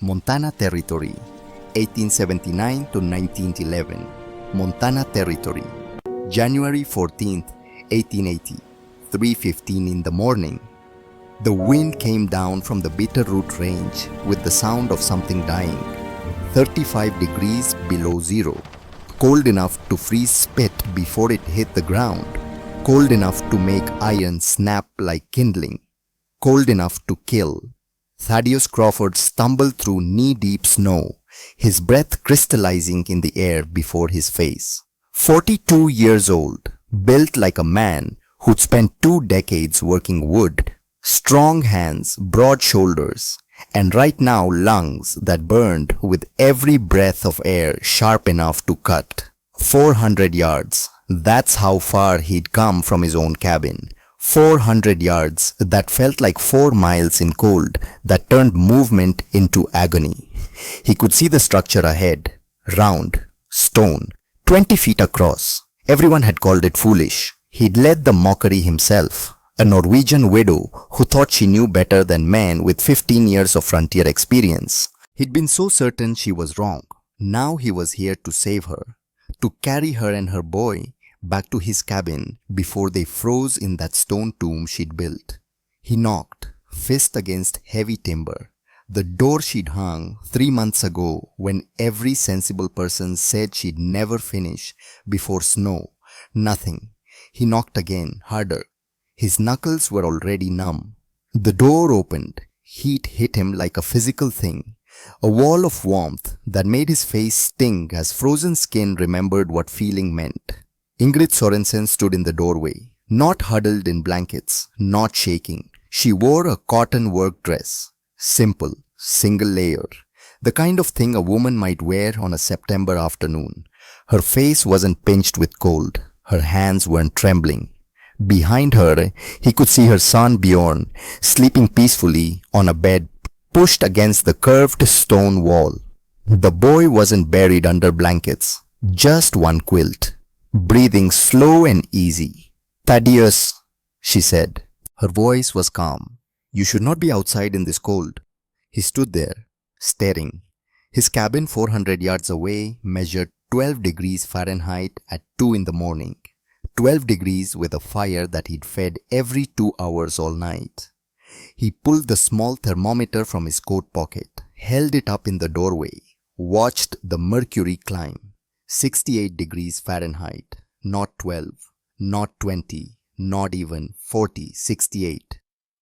Montana Territory, 1879 to 1911. Montana Territory, January 14th, 1880, 3:15 in the morning. The wind came down from the Bitterroot Range with the sound of something dying. 35 degrees below zero. Cold enough to freeze spit before it hit the ground. Cold enough to make iron snap like kindling. Cold enough to kill. Thaddeus Crawford stumbled through knee-deep snow, his breath crystallizing in the air before his face. 42 years old, built like a man who'd spent 2 decades working wood, strong hands, broad shoulders, and right now lungs that burned with every breath of air sharp enough to cut. 400 yards, that's how far he'd come from his own cabin. 400 yards that felt like 4 miles in cold that turned movement into agony. He could see the structure ahead, round, stone, 20 feet across. Everyone had called it foolish. He'd led the mockery himself, a Norwegian widow who thought she knew better than men with 15 years of frontier experience. He'd been so certain she was wrong. Now he was here to save her, to carry her and her boy back to his cabin before they froze in that stone tomb she'd built. He knocked, fist against heavy timber, the door she'd hung 3 months ago when every sensible person said she'd never finish before snow. Nothing. He knocked again, harder. His knuckles were already numb. The door opened. Heat hit him like a physical thing, a wall of warmth that made his face sting as frozen skin remembered what feeling meant. Ingrid Sorensen stood in the doorway, not huddled in blankets, not shaking. She wore a cotton work dress, simple, single layer, the kind of thing a woman might wear on a September afternoon. Her face wasn't pinched with cold. Her hands weren't trembling. Behind her, he could see her son Bjorn sleeping peacefully on a bed pushed against the curved stone wall. The boy wasn't buried under blankets, just one quilt, breathing slow and easy. "Thaddeus," she said. Her voice was calm. "You should not be outside in this cold." He stood there, staring. His cabin 400 yards away measured 12 degrees Fahrenheit at 2 in the morning. 12 degrees with a fire that he'd fed every 2 hours all night. He pulled the small thermometer from his coat pocket, held it up in the doorway, watched the mercury climb. 68 degrees Fahrenheit, not 12, not 20, not even 40, 68.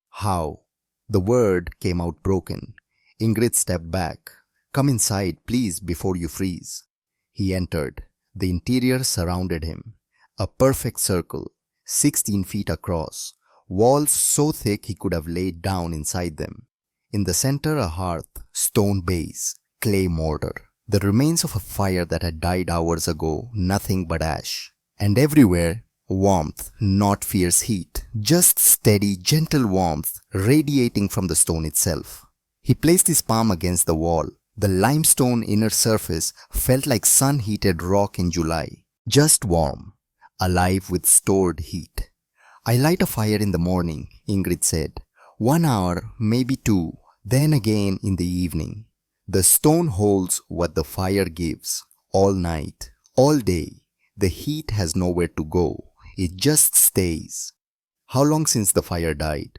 How? The word came out broken. Ingrid stepped back. "Come inside, please, before you freeze." He entered. The interior surrounded him. A perfect circle, 16 feet across, walls so thick he could have laid down inside them. In the center a hearth, stone base, clay mortar. The remains of a fire that had died hours ago, nothing but ash. And everywhere, warmth, not fierce heat, just steady, gentle warmth radiating from the stone itself. He placed his palm against the wall. The limestone inner surface felt like sun-heated rock in July, just warm, alive with stored heat. "I light a fire in the morning," Ingrid said. "1 hour, maybe 2, then again in the evening. The stone holds what the fire gives, all night, all day. The heat has nowhere to go. It just stays." "How long since the fire died?"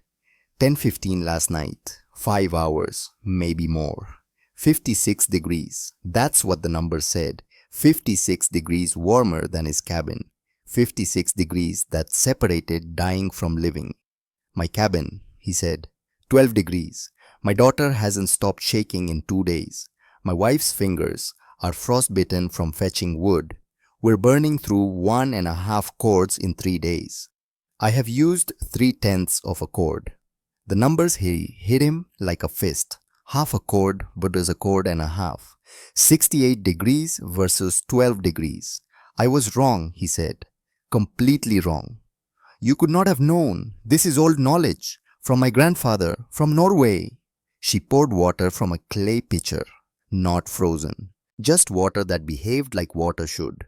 10:15 last night. 5 hours, maybe more. 56 degrees. That's what the number said. 56 degrees warmer than his cabin. 56 degrees that separated dying from living. "My cabin," he said. 12 degrees. My daughter hasn't stopped shaking in 2 days. My wife's fingers are frostbitten from fetching wood. We're burning through 1.5 cords in 3 days. I have used 3/10 of a cord." The numbers hit him like a fist. Half a cord, but there's a cord and a half. 68 degrees versus 12 degrees. "I was wrong," he said. "Completely wrong. You could not have known. This is old knowledge. From my grandfather, from Norway." She poured water from a clay pitcher, not frozen, just water that behaved like water should.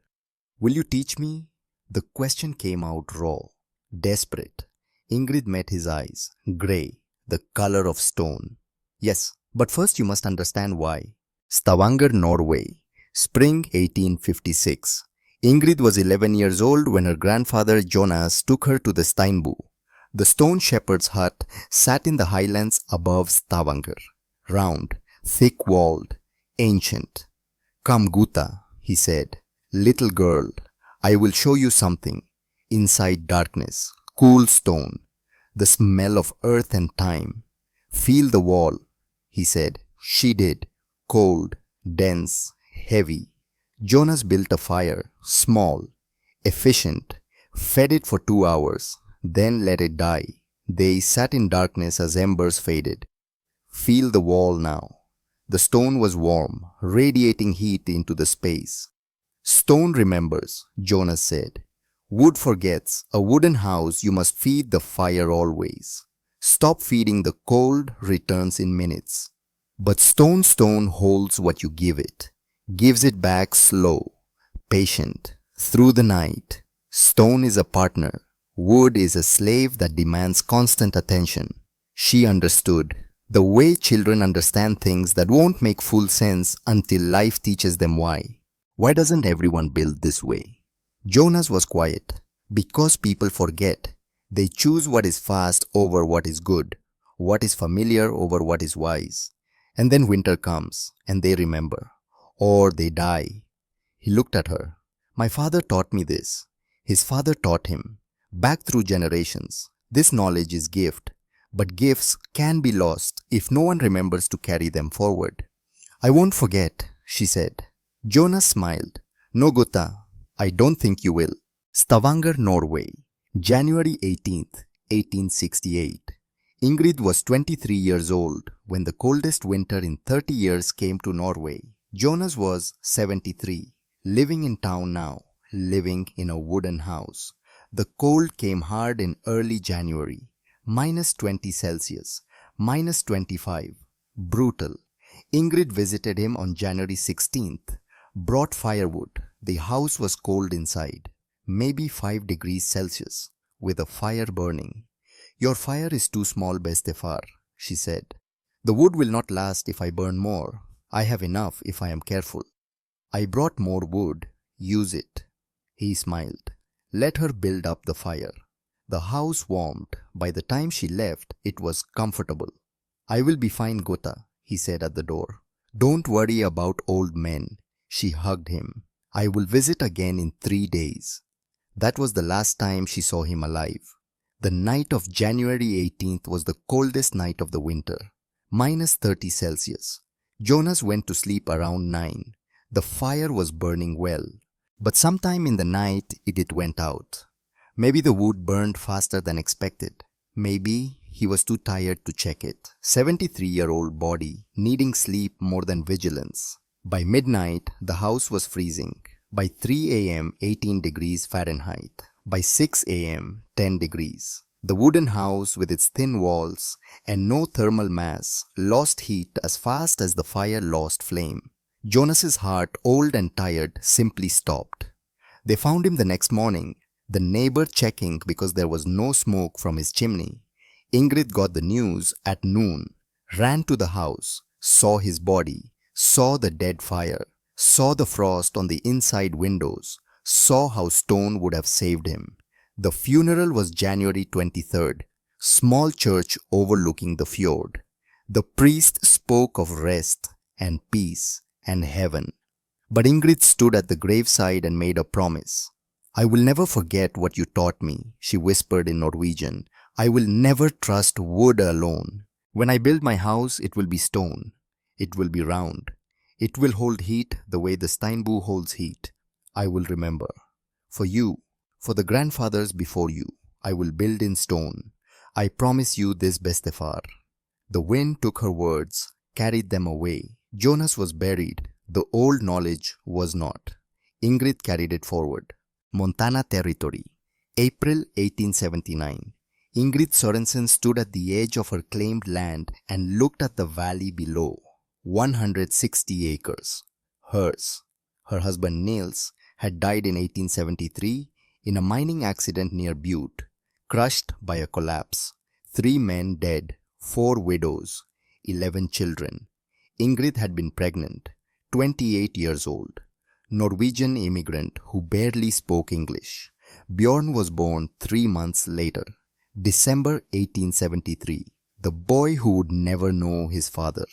"Will you teach me?" The question came out raw, desperate. Ingrid met his eyes, gray, the color of stone. "Yes," But first you must understand why. Stavanger, Norway, spring 1856. Ingrid was 11 years old when her grandfather Jonas took her to the Steinbu. The stone shepherd's hut sat in the highlands above Stavanger. Round, thick-walled, ancient. "Come, Guta," he said. "Little girl, I will show you something. Inside darkness, cool stone, the smell of earth and time. Feel the wall," he said. She did. Cold, dense, heavy. Jonas built a fire, small, efficient, fed it for 2 hours, then let it die. They sat in darkness as embers faded. Feel the wall now. The stone was warm, radiating heat into the space. "Stone remembers," Jonas said. "Wood forgets. A wooden house, you must feed the fire always. Stop feeding the cold, returns in minutes. But stone holds what you give it, gives it back slow, patient, through the night. Stone is a partner. Wood is a slave that demands constant attention." She understood. The way children understand things that won't make full sense until life teaches them why. Why doesn't everyone build this way? Jonas was quiet. Because people forget. They choose what is fast over what is good, what is familiar over what is wise. And then winter comes, and they remember. Or they die. He looked at her. "My father taught me this. His father taught him. Back through generations. This knowledge is gift. But gifts can be lost if no one remembers to carry them forward." "I won't forget," she said. Jonas smiled. "No, Gutta, I don't think you will." Stavanger, Norway, January 18th, 1868. Ingrid was 23 years old when the coldest winter in 30 years came to Norway. Jonas was 73, living in town now, living in a wooden house. The cold came hard in early January. -20 Celsius, -25. Brutal. Ingrid visited him on January 16th. Brought firewood. The house was cold inside. Maybe 5 degrees Celsius, with a fire burning. "Your fire is too small, Bestefar," she said. "The wood will not last if I burn more. I have enough if I am careful." "I brought more wood. Use it." He smiled. Let her build up the fire. The house warmed. By the time she left, it was comfortable. "I will be fine, Gota," he said at the door. "Don't worry about old men." She hugged him. "I will visit again in 3 days." That was the last time she saw him alive. The night of January 18th was the coldest night of the winter. -30 Celsius. Jonas went to sleep around 9. The fire was burning well. But sometime in the night it went out. Maybe the wood burned faster than expected. Maybe he was too tired to check it. 73-year-old body needing sleep more than vigilance. By midnight, the house was freezing. By 3 a.m., 18 degrees Fahrenheit. By 6 a.m., 10 degrees. The wooden house with its thin walls and no thermal mass lost heat as fast as the fire lost flame. Jonas's heart, old and tired, simply stopped. They found him the next morning. The neighbor checking because there was no smoke from his chimney. Ingrid got the news at noon, ran to the house, saw his body, saw the dead fire, saw the frost on the inside windows, saw how stone would have saved him. The funeral was January 23rd, small church overlooking the fjord. The priest spoke of rest and peace and heaven. But Ingrid stood at the graveside and made a promise. "I will never forget what you taught me," she whispered in Norwegian. "I will never trust wood alone. When I build my house, it will be stone. It will be round. It will hold heat the way the Steinbu holds heat. I will remember. For you, for the grandfathers before you, I will build in stone. I promise you this, Bestefar." The wind took her words, carried them away. Jonas was buried. The old knowledge was not. Ingrid carried it forward. Montana Territory, April 1879. Ingrid Sorensen stood at the edge of her claimed land and looked at the valley below. 160 acres. Hers. Her husband Niels had died in 1873 in a mining accident near Butte, crushed by a collapse. 3 men dead, 4 widows. 11 children. Ingrid had been pregnant, 28 years old. Norwegian immigrant who barely spoke English. Bjorn was born 3 months later, December 1873, the boy who would never know his father.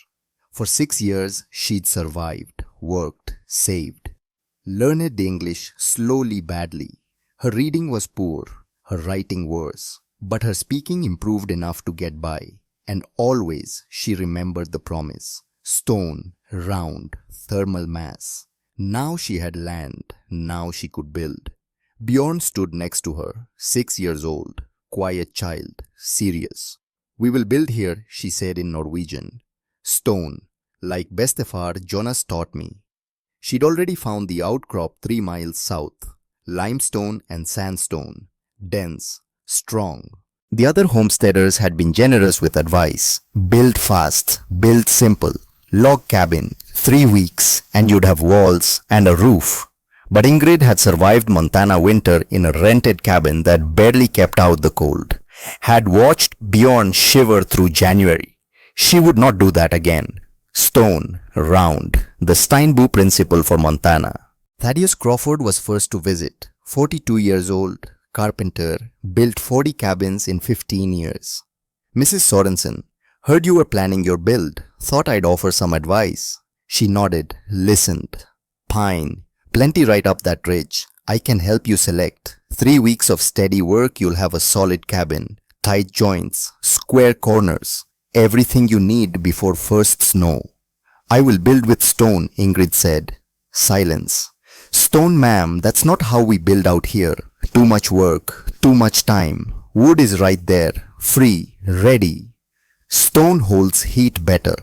For 6 years, she'd survived, worked, saved. Learned English slowly badly. Her reading was poor, her writing worse, but her speaking improved enough to get by. And always she remembered the promise. Stone, round, thermal mass. Now she had land, now she could build. Bjorn stood next to her, 6 years old, quiet child, serious. "We will build here," she said in Norwegian. Stone, like Bestefar, Jonas taught me. She'd already found the outcrop 3 miles south. Limestone and sandstone, dense, strong. The other homesteaders had been generous with advice. Build fast, build simple. Log cabin, 3 weeks, and you'd have walls and a roof. But Ingrid had survived Montana winter in a rented cabin that barely kept out the cold. Had watched Bjorn shiver through January. She would not do that again. Stone, round, the Steinbu principle for Montana. Thaddeus Crawford was first to visit. 42 years old, carpenter, built 40 cabins in 15 years. "Mrs. Sorensen, heard you were planning your build. Thought I'd offer some advice." She nodded, listened. "Pine, plenty right up that ridge. I can help you select. 3 weeks of steady work, you'll have a solid cabin. Tight joints, square corners, everything you need before first snow." "I will build with stone," Ingrid said. Silence. "Stone, ma'am, that's not how we build out here. Too much work, too much time. Wood is right there, free, ready. Stone holds heat better."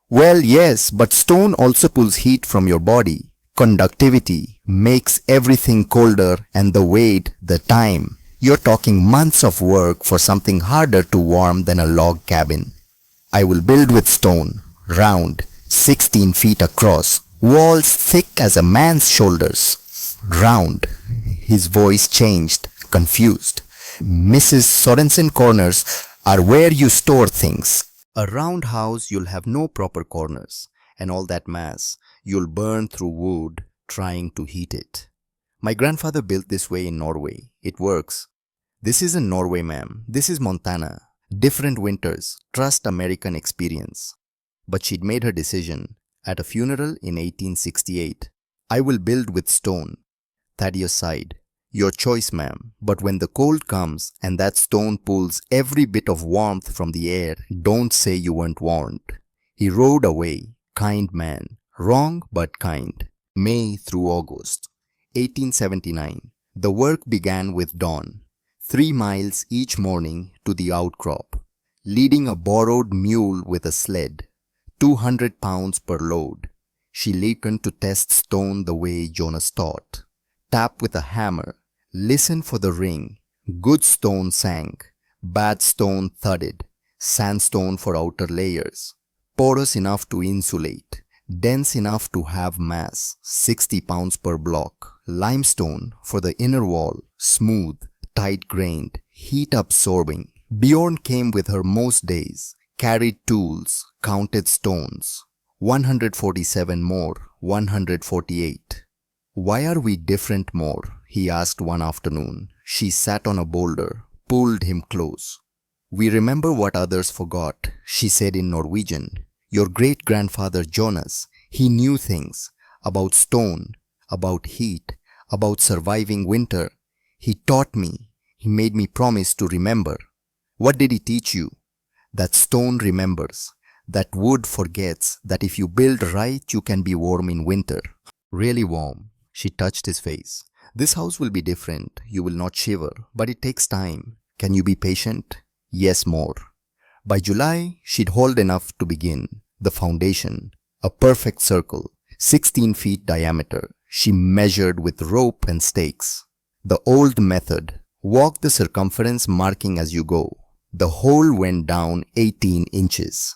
"Well, yes, but stone also pulls heat from your body. Conductivity makes everything colder, and the weight, the time. You're talking months of work for something harder to warm than a log cabin." "I will build with stone, round, 16 feet across, walls thick as a man's shoulders. Round." His voice changed, confused. "Mrs. Sorensen, corners are where you store things. A round house, you'll have no proper corners, and all that mass, you'll burn through wood trying to heat it. My grandfather built this way in Norway. It works." "This isn't Norway, ma'am. This is Montana. Different winters. Trust American experience." But she'd made her decision at a funeral in 1868. "I will build with stone." Thaddeus sighed. "Your choice, ma'am. But when the cold comes and that stone pulls every bit of warmth from the air, don't say you weren't warned." He rode away. Kind man. Wrong but kind. May through August. 1879. The work began with dawn. 3 miles each morning to the outcrop. Leading a borrowed mule with a sled. 200 pounds per load. She listened to test stone the way Jonas taught. Tap with a hammer. Listen for the ring. Good stone sank. Bad stone thudded. Sandstone for outer layers. Porous enough to insulate. Dense enough to have mass. 60 pounds per block. Limestone for the inner wall. Smooth, tight-grained, heat-absorbing. Bjorn came with her most days. Carried tools. Counted stones. 147 more. 148. "Why are we different more?" he asked one afternoon. She sat on a boulder, pulled him close. "We remember what others forgot," she said in Norwegian. "Your great-grandfather Jonas, he knew things about stone, about heat, about surviving winter. He taught me. He made me promise to remember." "What did he teach you?" "That stone remembers, that wood forgets, that if you build right, you can be warm in winter." "Really warm." She touched his face. "This house will be different. You will not shiver, but it takes time. Can you be patient?" "Yes, more." By July, she'd hauled enough to begin. The foundation, a perfect circle, 16 feet diameter. She measured with rope and stakes. The old method, walk the circumference marking as you go. The hole went down 18 inches,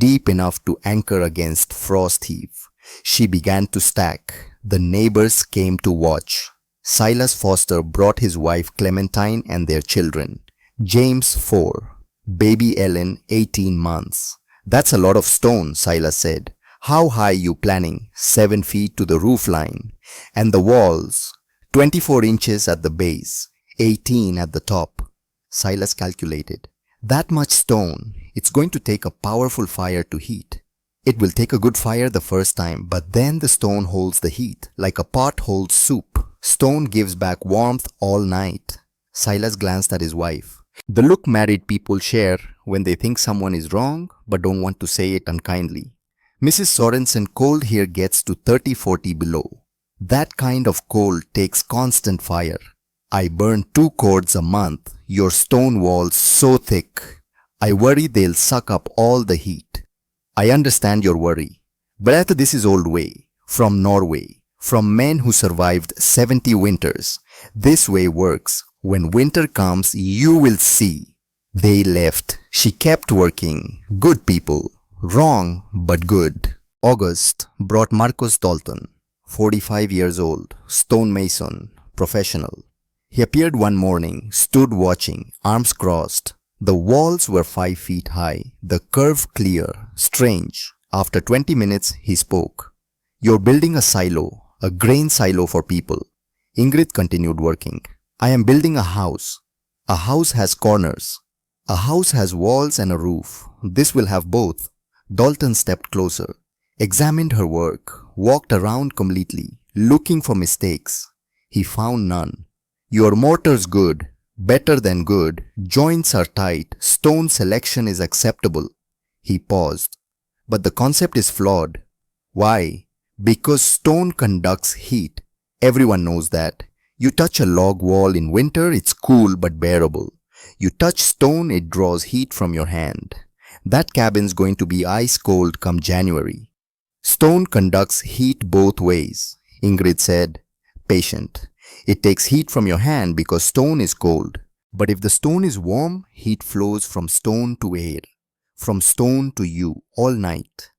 deep enough to anchor against frost heave. She began to stack. The neighbors came to watch. Silas Foster brought his wife Clementine and their children. James 4, baby Ellen 18 months. That's a lot of stone, Silas said. How high you planning? 7 feet to the roof line. And the walls? 24 inches at the base, 18 at the top. Silas calculated. That much stone, it's going to take a powerful fire to heat. It will take a good fire the first time, but then the stone holds the heat, like a pot holds soup. Stone gives back warmth all night. Silas glanced at his wife. The look married people share when they think someone is wrong but don't want to say it unkindly. Mrs. Sorensen, cold here gets to 30-40 below. That kind of cold takes constant fire. I burn 2 cords a month, your stone walls so thick. I worry they'll suck up all the heat. I understand your worry. But this is old way, from Norway, from men who survived 70 winters. This way works. When winter comes, you will see. They left. She kept working. Good people. Wrong, but good. August brought Marcus Dalton, 45 years old, stonemason, professional. He appeared one morning, stood watching, arms crossed. The walls were 5 feet high, the curve clear, strange. After 20 minutes, he spoke. You're building a silo, a grain silo for people. Ingrid continued working. I am building a house. A house has corners. A house has walls and a roof. This will have both. Dalton stepped closer, examined her work, walked around completely, looking for mistakes. He found none. Your mortar's good, better than good, joints are tight, stone selection is acceptable. He paused. But the concept is flawed. Why? Because stone conducts heat. Everyone knows that. You touch a log wall in winter, it's cool but bearable. You touch stone, it draws heat from your hand. That cabin's going to be ice cold come January. Stone conducts heat both ways, Ingrid said, patient. It takes heat from your hand because stone is cold. But if the stone is warm, heat flows from stone to air, from stone to you all night.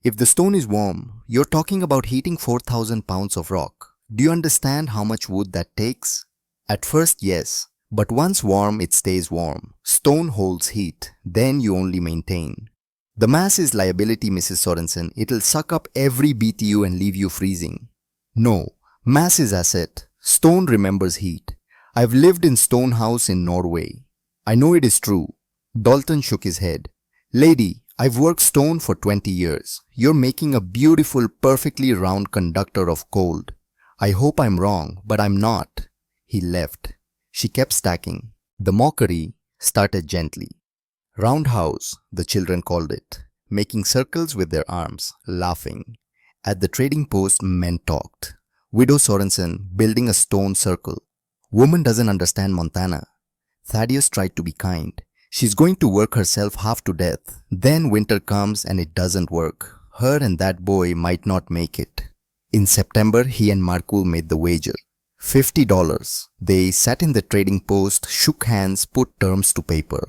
If the stone is warm, you're talking about heating 4,000 pounds of rock. Do you understand how much wood that takes? At first, yes. But once warm, it stays warm. Stone holds heat. Then you only maintain. The mass is liability, Mrs. Sorensen. It'll suck up every BTU and leave you freezing. No. Mass is asset. Stone remembers heat. I've lived in stone house in Norway. I know it is true. Dalton shook his head. Lady, I've worked stone for 20 years. You're making a beautiful, perfectly round conductor of cold. I hope I'm wrong, but I'm not. He left. She kept stacking. The mockery started gently. Roundhouse, the children called it, making circles with their arms, laughing. At the trading post, men talked. Widow Sorensen building a stone circle. Woman doesn't understand Montana. Thaddeus tried to be kind. She's going to work herself half to death. Then winter comes and it doesn't work. Her and that boy might not make it. In September, he and Markul made the wager. $50. They sat in the trading post, shook hands, put terms to paper.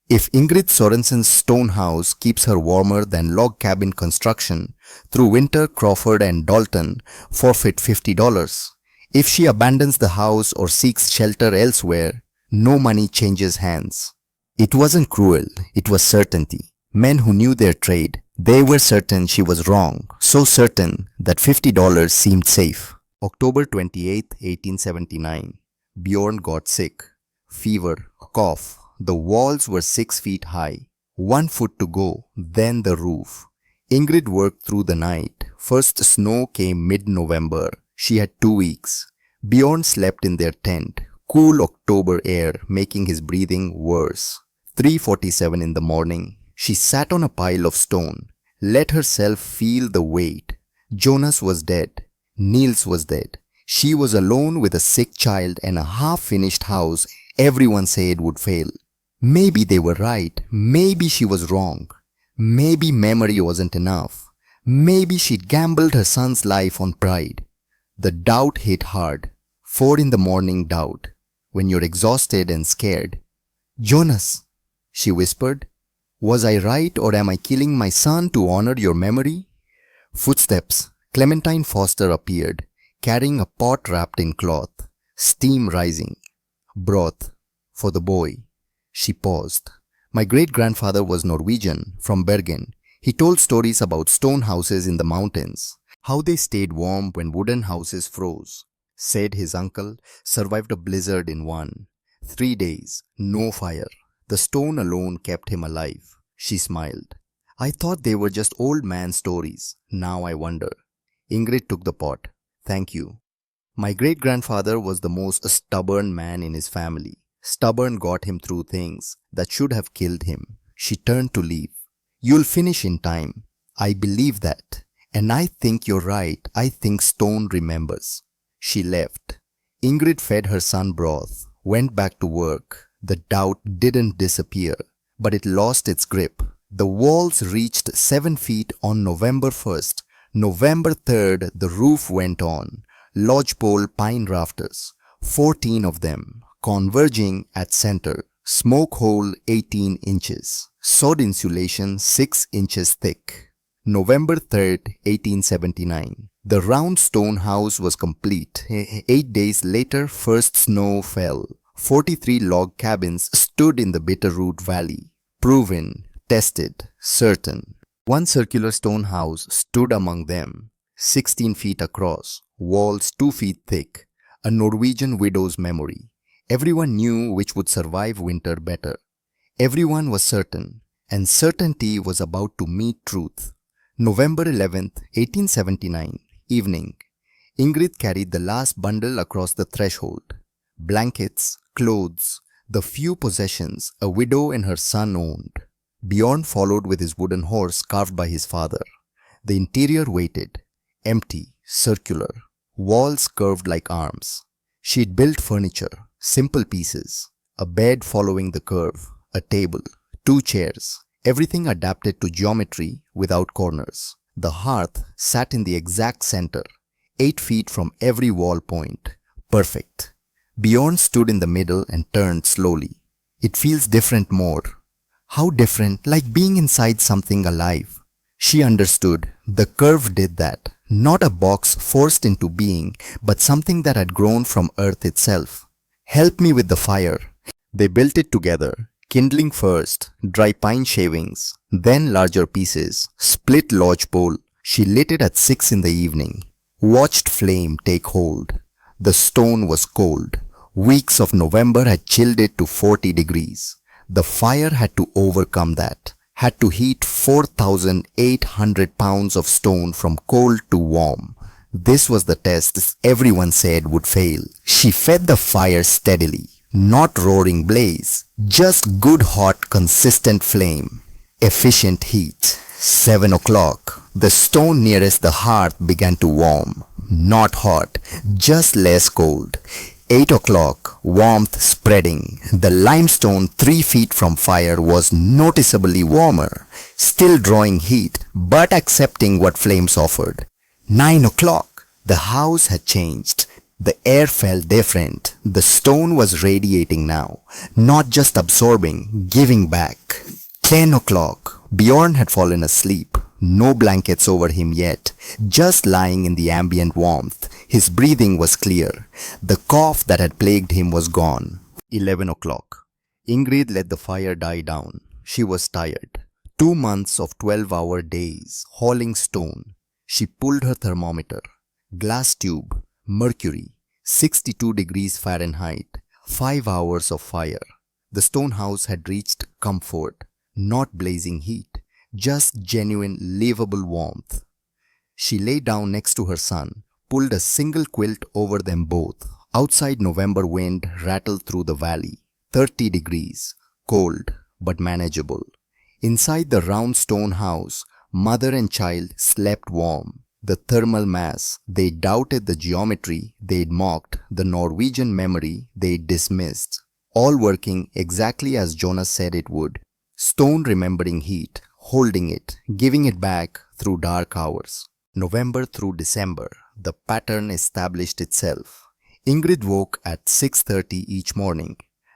If Ingrid Sorensen's stone house keeps her warmer than log cabin construction, through winter Crawford and Dalton forfeit $50. If she abandons the house or seeks shelter elsewhere, no money changes hands. It wasn't cruel, it was certainty. Men who knew their trade, they were certain she was wrong, so certain that $50 seemed safe. October 28, 1879. Bjorn got sick. Fever, cough. The walls were 6 feet high. 1 foot to go, then the roof. Ingrid worked through the night. First snow came mid-November. She had 2 weeks. Bjorn slept in their tent. Cool October air making his breathing worse. 3:47 in the morning. She sat on a pile of stone. Let herself feel the weight. Jonas was dead. Niels was dead. She was alone with a sick child and a half-finished house everyone said would fail. Maybe they were right. Maybe she was wrong. Maybe memory wasn't enough. Maybe she'd gambled her son's life on pride. The doubt hit hard. 4 in the morning doubt. When you're exhausted and scared. Jonas, she whispered. Was I right or am I killing my son to honor your memory? Footsteps. Clementine Foster appeared, carrying a pot wrapped in cloth. Steam rising. Broth. For the boy. She paused. My great-grandfather was Norwegian, from Bergen. He told stories about stone houses in the mountains, how they stayed warm when wooden houses froze. Said his uncle survived a blizzard in one. 3 days, no fire. The stone alone kept him alive. She smiled. I thought they were just old man stories. Now I wonder. Ingrid took the pot. Thank you. My great-grandfather was the most stubborn man in his family. Stubborn got him through things that should have killed him. She turned to leave. You'll finish in time. I believe that. And I think you're right. I think stone remembers. She left. Ingrid fed her son broth, went back to work. The doubt didn't disappear, but it lost its grip. The walls reached 7 feet on November 1st. November 3rd, the roof went on. Lodgepole pine rafters, 14 of them, converging at center. Smoke hole 18 inches. Sod insulation 6 inches thick. November 3rd, 1879. The round stone house was complete. 8 days later, first snow fell. 43 log cabins stood in the Bitterroot Valley. Proven, tested, certain. One circular stone house stood among them, 16 feet across, walls 2 feet thick, a Norwegian widow's memory. Everyone knew which would survive winter better. Everyone was certain, and certainty was about to meet truth. November 11th, 1879, evening. Ingrid carried the last bundle across the threshold. Blankets, clothes, the few possessions a widow and her son owned. Bjorn followed with his wooden horse carved by his father. The interior waited, empty, circular, walls curved like arms. She'd built furniture, simple pieces, a bed following the curve, a table, 2 chairs, everything adapted to geometry without corners. The hearth sat in the exact center, 8 feet from every wall point. Perfect. Bjorn stood in the middle and turned slowly. It feels different more. How different, like being inside something alive. She understood. The curve did that. Not a box forced into being, but something that had grown from earth itself. Help me with the fire. They built it together. Kindling first, dry pine shavings, then larger pieces, split lodgepole. She lit it at 6 in the evening. Watched flame take hold. The stone was cold. Weeks of November had chilled it to 40 degrees. The fire had to overcome that, had to heat 4,800 pounds of stone from cold to warm. This was the test everyone said would fail. She fed the fire steadily, not roaring blaze, just good hot consistent flame. Efficient heat. 7 o'clock. The stone nearest the hearth began to warm. Not hot, just less cold. 8 o'clock, warmth spreading. The limestone 3 feet from fire was noticeably warmer, still drawing heat, but accepting what flames offered. 9 o'clock, the house had changed. The air felt different. The stone was radiating now, not just absorbing, giving back. 10 o'clock, Bjorn had fallen asleep. No blankets over him yet, just lying in the ambient warmth. His breathing was clear. The cough that had plagued him was gone. 11 o'clock. Ingrid let the fire die down. She was tired. 2 months of 12-hour days, hauling stone. She pulled her thermometer. Glass tube, mercury, 62 degrees Fahrenheit. 5 hours of fire. The stone house had reached comfort, not blazing heat. Just genuine, livable warmth. She lay down next to her son, pulled a single quilt over them both. Outside, November wind rattled through the valley. 30 degrees, cold but manageable. Inside the round stone house, mother and child slept warm. The thermal mass, they doubted the geometry, they'd mocked, the Norwegian memory, they'd dismissed. All working exactly as Jonas said it would. Stone remembering heat, holding it, giving it back through dark hours. November through December, the pattern established itself. Ingrid woke at 6:30 each morning.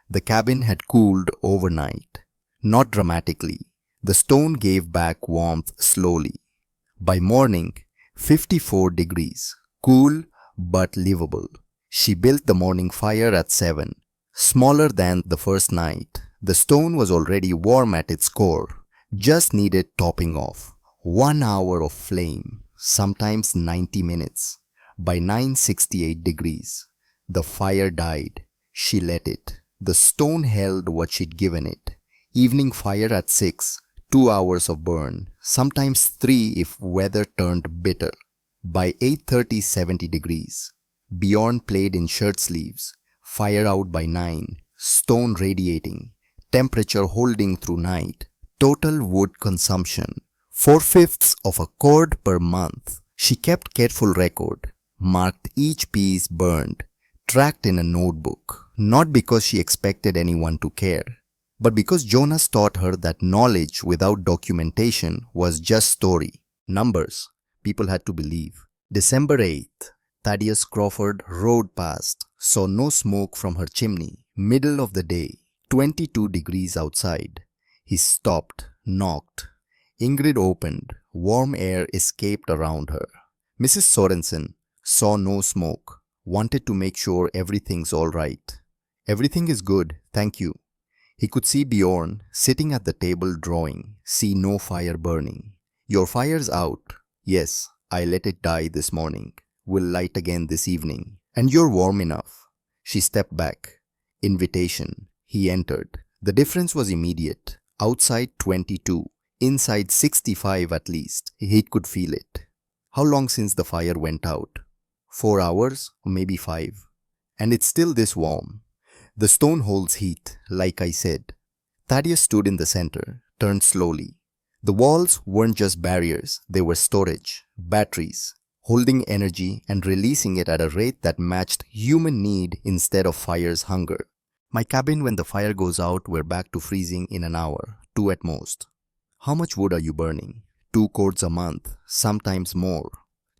The cabin had cooled overnight. Not dramatically. The stone gave back warmth slowly. By morning, 54 degrees. Cool but livable. She built the morning fire at 7. Smaller than the first night. The stone was already warm at its core. Just needed topping off. 1 hour of flame, sometimes 90 minutes. By 9:68 degrees, the fire died. She let it. The stone held what she'd given it. Evening fire at 6, 2 hours of burn, sometimes 3 if weather turned bitter. By 8:30, 70 degrees. Bjorn played in shirt sleeves. Fire out by 9, stone radiating, temperature holding through night. Total wood consumption, 4/5 of a cord per month. She kept careful record, marked each piece burned, tracked in a notebook, not because she expected anyone to care, but because Jonas taught her that knowledge without documentation was just story. Numbers. People had to believe. December 8th, Thaddeus Crawford rode past, saw no smoke from her chimney. Middle of the day, 22 degrees outside. He stopped, knocked. Ingrid opened. Warm air escaped around her. Mrs. Sorensen saw no smoke, wanted to make sure everything's all right. Everything is good, thank you. He could see Bjorn sitting at the table drawing, see no fire burning. Your fire's out. Yes, I let it die this morning. Will light again this evening. And you're warm enough. She stepped back. Invitation. He entered. The difference was immediate. Outside 22. Inside 65 at least. He could feel it. How long since the fire went out? 4 hours, or maybe 5. And it's still this warm. The stone holds heat, like I said. Thaddeus stood in the center, turned slowly. The walls weren't just barriers, they were storage, batteries, holding energy and releasing it at a rate that matched human need instead of fire's hunger. My cabin, when the fire goes out, we're back to freezing in an hour, 2 at most. How much wood are you burning? 2 cords a month, sometimes more.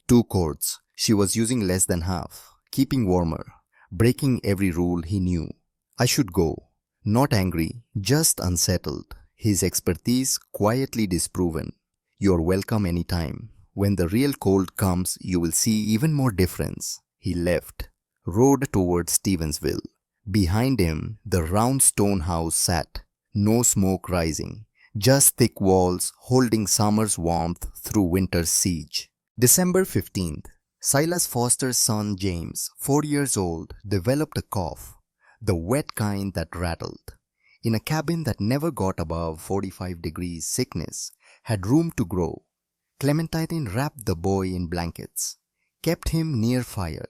2 cords. She was using less than half, keeping warmer, breaking every rule he knew. I should go. Not angry, just unsettled. His expertise quietly disproven. You're welcome anytime. When the real cold comes, you will see even more difference. He left, rode towards Stevensville. Behind him, the round stone house sat, no smoke rising. Just thick walls holding summer's warmth through winter's siege. December 15th. Silas Foster's son James, 4 years old, developed a cough, the wet kind that rattled. In a cabin that never got above 45 degrees, sickness had room to grow. Clementine wrapped the boy in blankets, kept him near fire,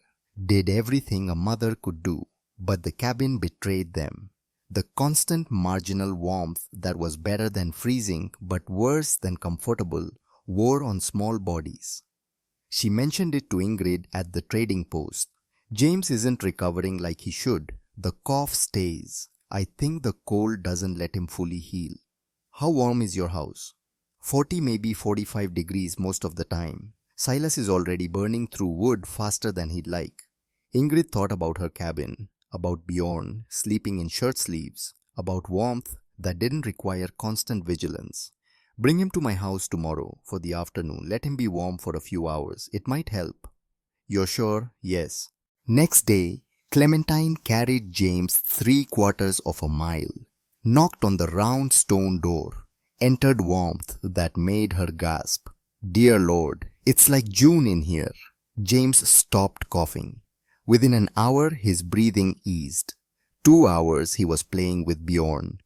did everything a mother could do, but the cabin betrayed them. The constant marginal warmth that was better than freezing but worse than comfortable wore on small bodies. She mentioned it to Ingrid at the trading post. James isn't recovering like he should. The cough stays. I think the cold doesn't let him fully heal. How warm is your house? 40, maybe 45 degrees most of the time. Silas is already burning through wood faster than he'd like. Ingrid thought about her cabin, about Bjorn sleeping in shirt sleeves, about warmth that didn't require constant vigilance. Bring him to my house tomorrow for the afternoon. Let him be warm for a few hours. It might help. You're sure? Yes. Next day, Clementine carried James 3/4 of a mile, knocked on the round stone door, entered warmth that made her gasp. Dear Lord, it's like June in here. James stopped coughing. Within an hour, his breathing eased. 2 hours he was playing with Bjorn,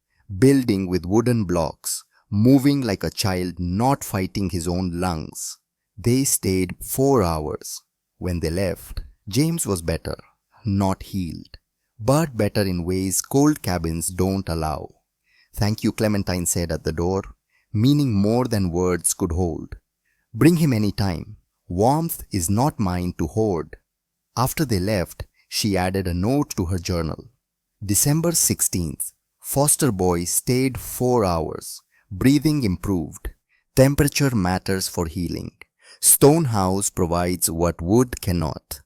building with wooden blocks, moving like a child, not fighting his own lungs. They stayed 4 hours. When they left, James was better, not healed, but better in ways cold cabins don't allow. Thank you, Clementine said at the door, meaning more than words could hold. Bring him any time. Warmth is not mine to hoard. After they left, she added a note to her journal. December 16th. Foster boy stayed 4 hours. Breathing improved. Temperature matters for healing. Stone house provides what wood cannot.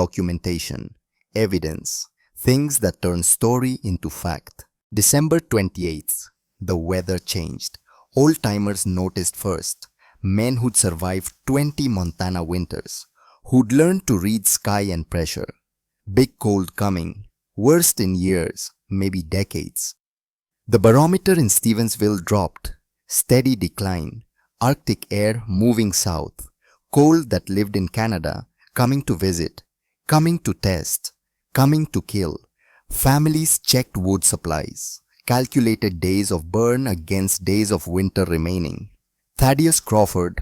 Documentation, evidence, things that turn story into fact. December 28th. The weather changed. Old-timers noticed first. Men who'd survived 20 Montana winters, who'd learned to read sky and pressure. Big cold coming, worst in years, maybe decades. The barometer in Stevensville dropped. Steady decline. Arctic air moving south, cold that lived in Canada coming to visit, coming to test, coming to kill. Families checked wood supplies, calculated days of burn against days of winter remaining. Thaddeus Crawford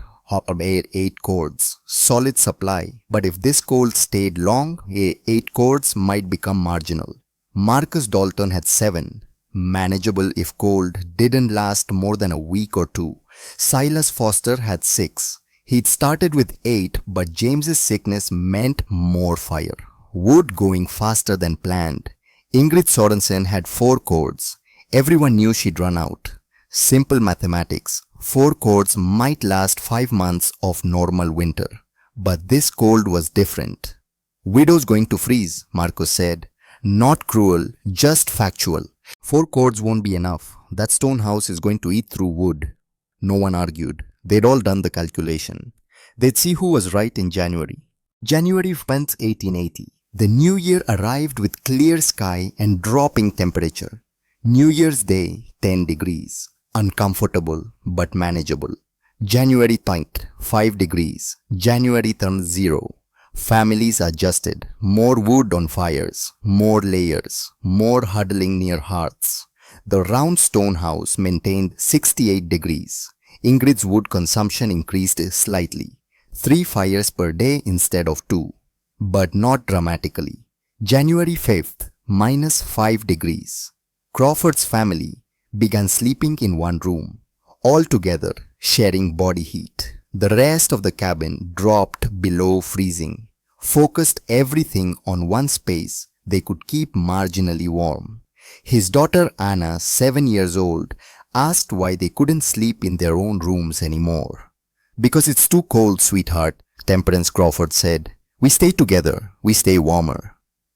made 8 cords, solid supply, but if this cold stayed long, 8 cords might become marginal. Marcus Dalton had 7, manageable if cold didn't last more than a week or two. Silas Foster had 6. He'd started with 8, but James's sickness meant more fire. Wood going faster than planned. Ingrid Sorensen had 4 cords. Everyone knew she'd run out. Simple mathematics. 4 cords might last 5 months of normal winter. But this cold was different. Widow's going to freeze, Marcus said. Not cruel, just factual. 4 cords won't be enough. That stone house is going to eat through wood. No one argued. They'd all done the calculation. They'd see who was right in January. January 10th, 1880. The new year arrived with clear sky and dropping temperature. New Year's Day, 10 degrees. Uncomfortable but manageable. January 10th, 5 degrees. January turned 0. Families adjusted. More wood on fires. More layers. More huddling near hearths. The round stone house maintained 68 degrees. Ingrid's wood consumption increased slightly. 3 fires per day instead of 2. But not dramatically. January 5th, minus 5 degrees. Crawford's family began sleeping in one room, all together, sharing body heat. The rest of the cabin dropped below freezing, focused everything on one space they could keep marginally warm. His daughter Anna, 7 years old, asked why they couldn't sleep in their own rooms anymore. "Because it's too cold, sweetheart," Temperance Crawford said. "We stay together, we stay warmer."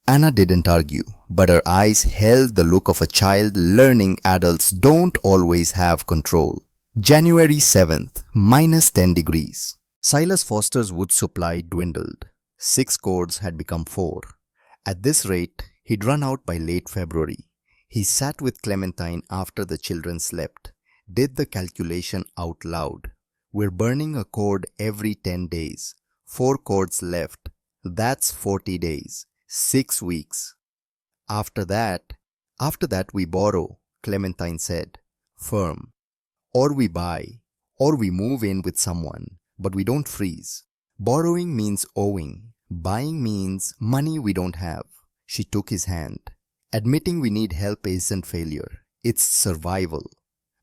Anna didn't argue, but her eyes held the look of a child learning adults don't always have control. January 7th, minus 10 degrees. Silas Foster's wood supply dwindled. 6 cords had become 4. At this rate, he'd run out by late February. He sat with Clementine after the children slept, did the calculation out loud. "We're burning a cord every 10 days. 4 cords left. That's 40 days. 6 weeks. After that we borrow," Clementine said, firm. "Or we buy, or we move in with someone, but we don't freeze. Borrowing means owing. Buying means money we don't have." She took his hand. "Admitting we need help isn't failure. It's survival."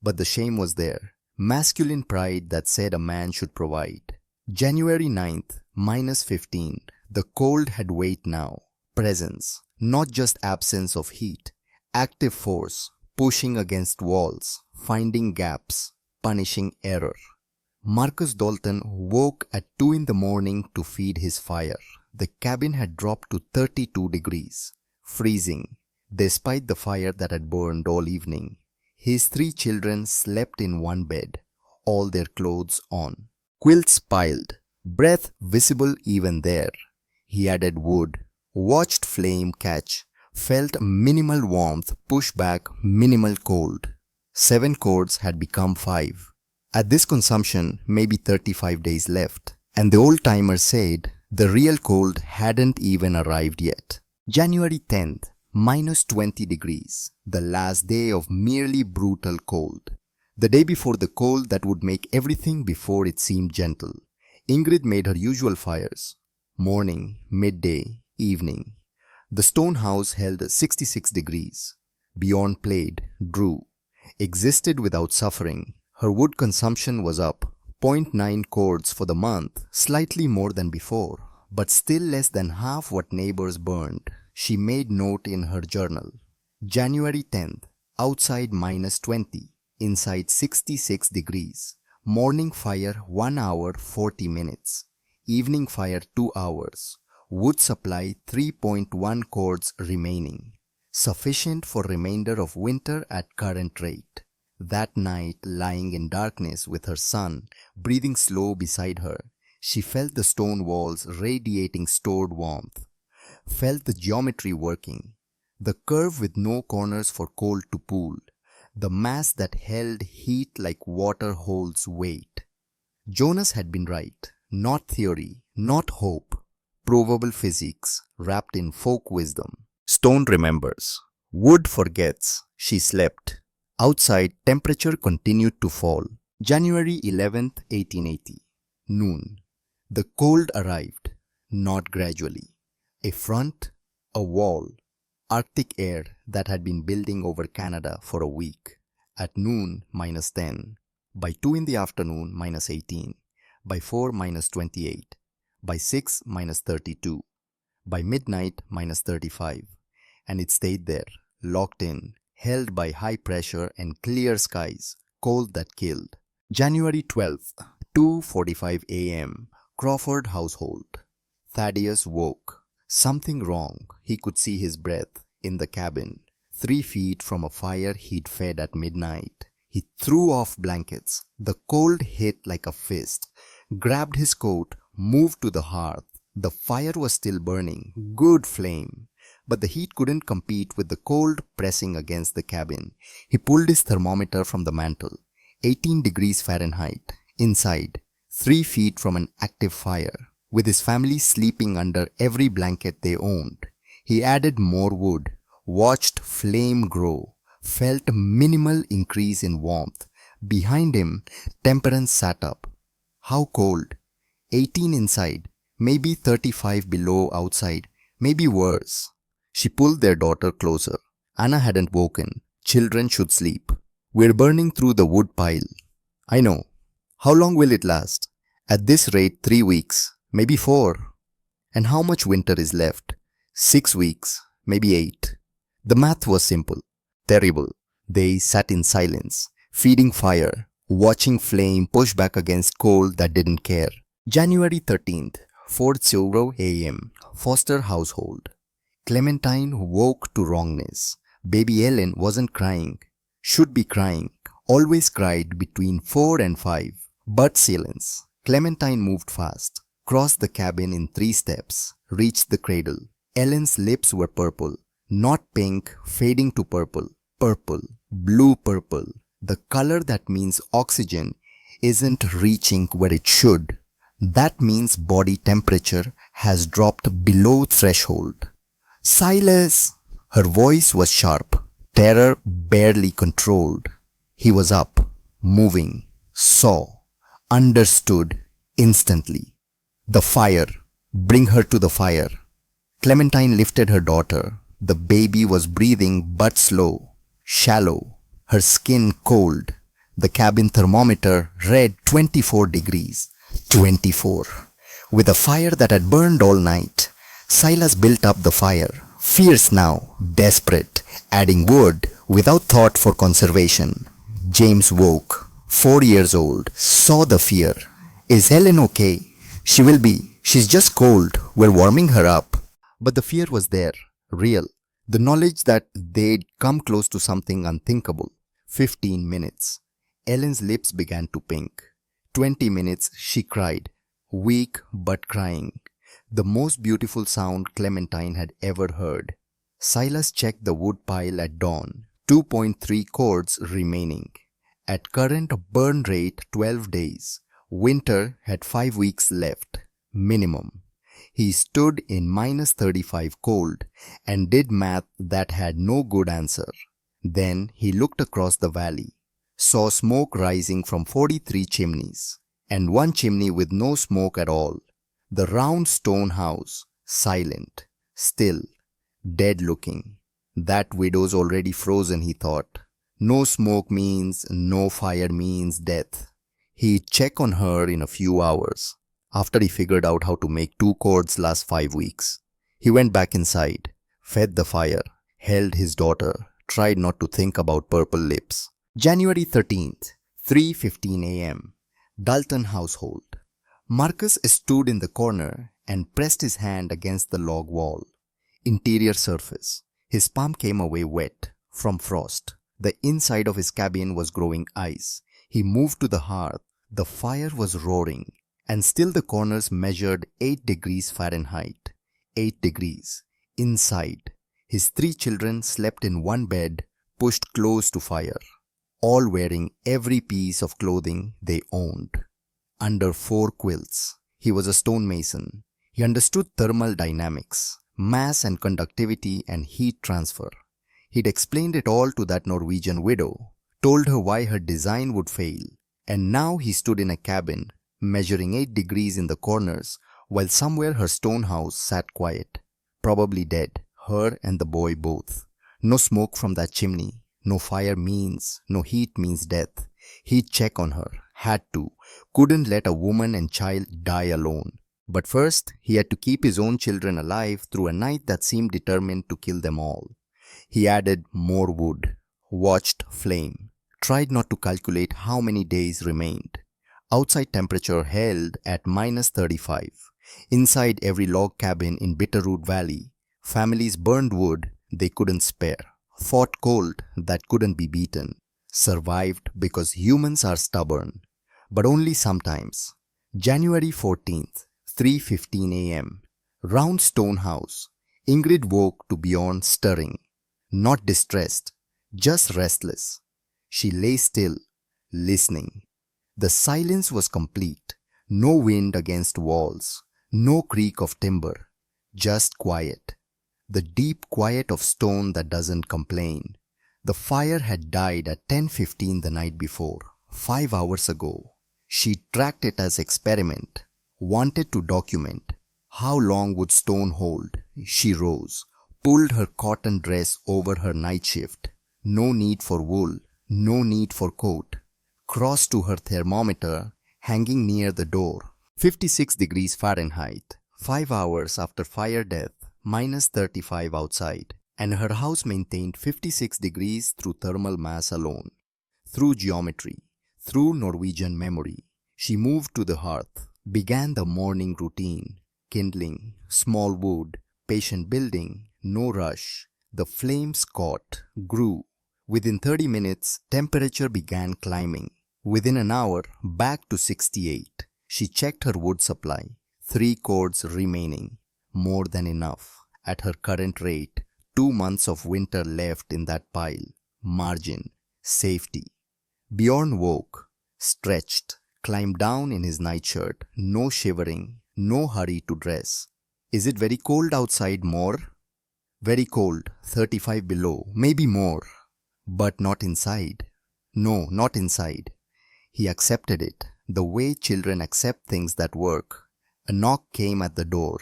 But the shame was there. Masculine pride that said a man should provide. January 9th, minus 15. The cold had weight now. Presence. Not just absence of heat. Active force. Pushing against walls. Finding gaps. Punishing error. Marcus Dalton woke at 2 in the morning to feed his fire. The cabin had dropped to 32 degrees. Freezing. Despite the fire that had burned all evening. His 3 children slept in one bed, all their clothes on. Quilts piled, breath visible even there. He added wood, watched flame catch, felt minimal warmth push back minimal cold. 7 cords had become 5. At this consumption, maybe 35 days left. And the old-timer said the real cold hadn't even arrived yet. January 10th. Minus 20 degrees, the last day of merely brutal cold. The day before the cold that would make everything before it seemed gentle. Ingrid made her usual fires. Morning, midday, evening. The stone house held 66 degrees. Beyond played, drew. Existed without suffering. Her wood consumption was up. 0.9 cords for the month, slightly more than before, but still less than half what neighbors burned. She made note in her journal. January 10th, outside minus 20, inside 66 degrees. Morning fire 1 hour 40 minutes. Evening fire 2 hours. Wood supply 3.1 cords remaining. Sufficient for remainder of winter at current rate. That night, lying in darkness with her son, breathing slow beside her, she felt the stone walls radiating stored warmth. Felt the geometry working, the curve with no corners for cold to pool, the mass that held heat like water holds weight. Jonas had been right. Not theory, not hope. Provable physics wrapped in folk wisdom. Stone remembers. Wood forgets. She slept. Outside, temperature continued to fall. January 11th, 1880. Noon. The cold arrived. Not gradually. A front, a wall. Arctic air that had been building over Canada for a week. At noon, -10. By 2 in the afternoon, -18. By 4, -28. By 6, -32. By midnight, -35. And it stayed there, locked in, held by high pressure and clear skies, cold that killed. January 12th, 2:45 a.m., Crawford household. Thaddeus woke. Something wrong. He could see his breath in the cabin. 3 feet from a fire he'd fed at midnight. He threw off blankets. The cold hit like a fist. Grabbed his coat, moved to the hearth. The fire was still burning. Good flame. But the heat couldn't compete with the cold pressing against the cabin. He pulled his thermometer from the mantel. 18 degrees Fahrenheit. Inside. 3 feet from an active fire. With his family sleeping under every blanket they owned. He added more wood. Watched flame grow. Felt a minimal increase in warmth. Behind him, Temperance sat up. How cold? 18 inside. Maybe 35 below outside. Maybe worse. She pulled their daughter closer. Anna hadn't woken. Children should sleep. We're burning through the wood pile. I know. How long will it last? At this rate, 3 weeks. Maybe 4. And how much winter is left? 6 weeks. Maybe 8. The math was simple. Terrible. They sat in silence, feeding fire, watching flame push back against coal that didn't care. January 13th, 4:00 a.m., Foster household. Clementine woke to wrongness. Baby Ellen wasn't crying. Should be crying. Always cried between 4 and 5. But silence. Clementine moved fast. Crossed the cabin in 3 steps. Reached the cradle. Ellen's lips were purple. Not pink, fading to purple. Purple. Blue purple. The color that means oxygen isn't reaching where it should. That means body temperature has dropped below threshold. Silas! Her voice was sharp. Terror barely controlled. He was up, moving, saw, understood instantly. The fire. Bring her to the fire. Clementine lifted her daughter. The baby was breathing but slow, shallow, her skin cold. The cabin thermometer read 24 degrees. 24. With a fire that had burned all night, Silas built up the fire, fierce now, desperate, adding wood without thought for conservation. James woke, 4 years old, saw the fear. Is Helen okay? She will be. She's just cold. We're warming her up. But the fear was there, real. The knowledge that they'd come close to something unthinkable. 15 minutes. Ellen's lips began to pink. 20 minutes she cried, weak but crying. The most beautiful sound Clementine had ever heard. Silas checked the wood pile at dawn. 2.3 cords remaining. At current burn rate 12 days. Winter had 5 weeks left. Minimum. He stood in -35 cold and did math that had no good answer. Then he looked across the valley, saw smoke rising from 43 chimneys, and one chimney with no smoke at all. The round stone house, silent, still, dead looking. That widow's already frozen, he thought. No smoke means, no fire means death. He'd check on her in a few hours. After he figured out how to make 2 cords last 5 weeks. He went back inside, fed the fire, held his daughter, tried not to think about purple lips. January 13th, 3:15 a.m. Dalton household. Marcus stood in the corner and pressed his hand against the log wall. Interior surface. His palm came away wet from frost. The inside of his cabin was growing ice. He moved to the hearth. The fire was roaring. And still the corners measured 8 degrees Fahrenheit. 8 degrees. Inside. His 3 children slept in one bed, pushed close to fire. All wearing every piece of clothing they owned. under 4 quilts. He was a stonemason. He understood thermal dynamics, mass and conductivity and heat transfer. He'd explained it all to that Norwegian widow, told her why her design would fail, and now he stood in a cabin, measuring 8 degrees in the corners, while somewhere her stone house sat quiet, probably dead, her and the boy both. No smoke from that chimney, no fire means, no heat means death. He'd check on her, had to, couldn't let a woman and child die alone. But first, he had to keep his own children alive through a night that seemed determined to kill them all. He added more wood, watched flame, tried not to calculate how many days remained. Outside temperature held at -35. Inside every log cabin in Bitterroot Valley, families burned wood they couldn't spare, fought cold that couldn't be beaten, survived because humans are stubborn, but only sometimes. January 14th, 3:15 a.m. Round stone house. Ingrid woke to Bjorn stirring. Not distressed, just restless. She lay still, listening. The silence was complete. No wind against walls, no creak of timber, just quiet. The deep quiet of stone that doesn't complain. The fire had died at 10:15 the night before, 5 hours ago. She tracked it as experiment, wanted to document. How long would stone hold? She rose, pulled her cotton dress over her night shift. No need for wool, no need for coat. Crossed to her thermometer, hanging near the door. 56 degrees Fahrenheit, 5 hours after fire death, -35 outside. And her house maintained 56 degrees through thermal mass alone. Through geometry, through Norwegian memory. She moved to the hearth, began the morning routine. Kindling, small wood, patient building, no rush. The flames caught, grew. Within 30 minutes, temperature began climbing. Within an hour, back to 68. She checked her wood supply. 3 cords remaining. More than enough. At her current rate, 2 months of winter left in that pile. Margin. Safety. Bjorn woke, stretched, climbed down in his nightshirt. No shivering, no hurry to dress. Is it very cold outside more? Very cold, 35 below, maybe more. But not inside. No, not inside. He accepted it, the way children accept things that work. A knock came at the door.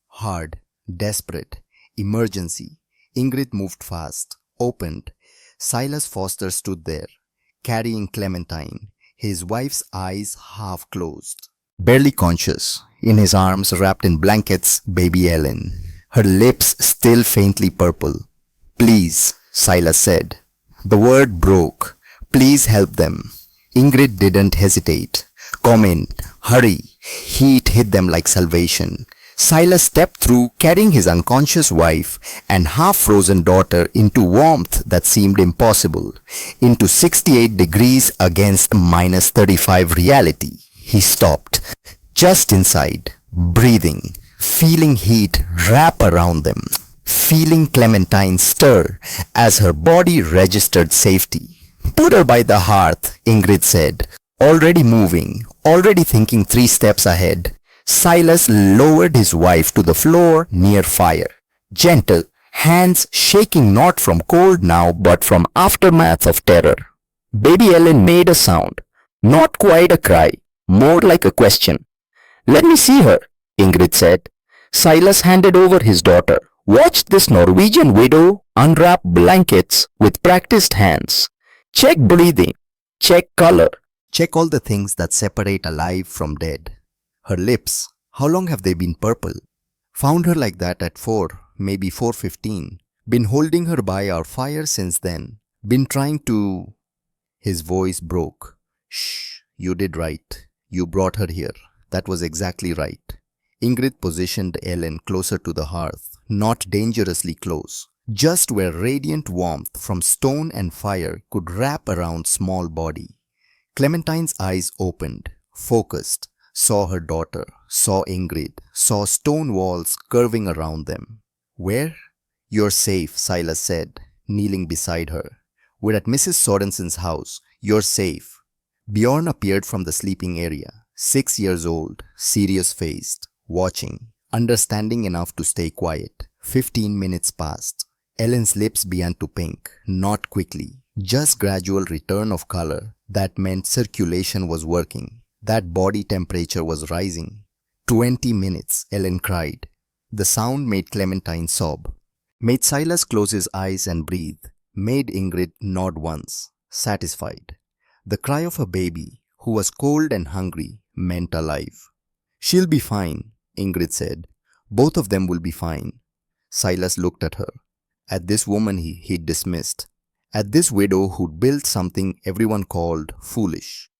Hard, desperate, emergency. Ingrid moved fast, opened. Silas Foster stood there, carrying Clementine, his wife's eyes half closed. Barely conscious, in his arms wrapped in blankets, baby Ellen, her lips still faintly purple. Please, Silas said. The word broke. Please help them. Ingrid didn't hesitate. Come in, hurry. Heat hit them like salvation. Silas stepped through, carrying his unconscious wife and half-frozen daughter into warmth that seemed impossible, into 68 degrees against -35 reality. He stopped, just inside, breathing, feeling heat wrap around them, feeling Clementine stir as her body registered safety. Put her by the hearth, Ingrid said, already moving, already thinking 3 steps ahead. Silas lowered his wife to the floor near fire. Gentle, hands shaking not from cold now but from aftermath of terror. Baby Ellen made a sound, not quite a cry, more like a question. Let me see her, Ingrid said. Silas handed over his daughter. Watch this Norwegian widow unwrap blankets with practiced hands. Check breathing, check color, check all the things that separate alive from dead. Her lips, how long have they been purple? Found her like that at 4, maybe 4:15. Been holding her by our fire since then. Been trying to... His voice broke. Shh, you did right. You brought her here. That was exactly right. Ingrid positioned Ellen closer to the hearth, not dangerously close, just where radiant warmth from stone and fire could wrap around small body. Clementine's eyes opened, focused. Saw her daughter, saw Ingrid, saw stone walls curving around them. Where? You're safe, Silas said, kneeling beside her. We're at Mrs. Sorensen's house. You're safe. Bjorn appeared from the sleeping area, 6 years old, serious-faced, watching, understanding enough to stay quiet. 15 minutes passed. Ellen's lips began to pink, not quickly, just gradual return of color. That meant circulation was working, that body temperature was rising. 20 minutes, Ellen cried. The sound made Clementine sob, made Silas close his eyes and breathe, made Ingrid nod once, satisfied. The cry of a baby who was cold and hungry meant alive. "She'll be fine," Ingrid said. "Both of them will be fine." Silas looked at her, at this woman he'd dismissed, at this widow who'd built something everyone called foolish.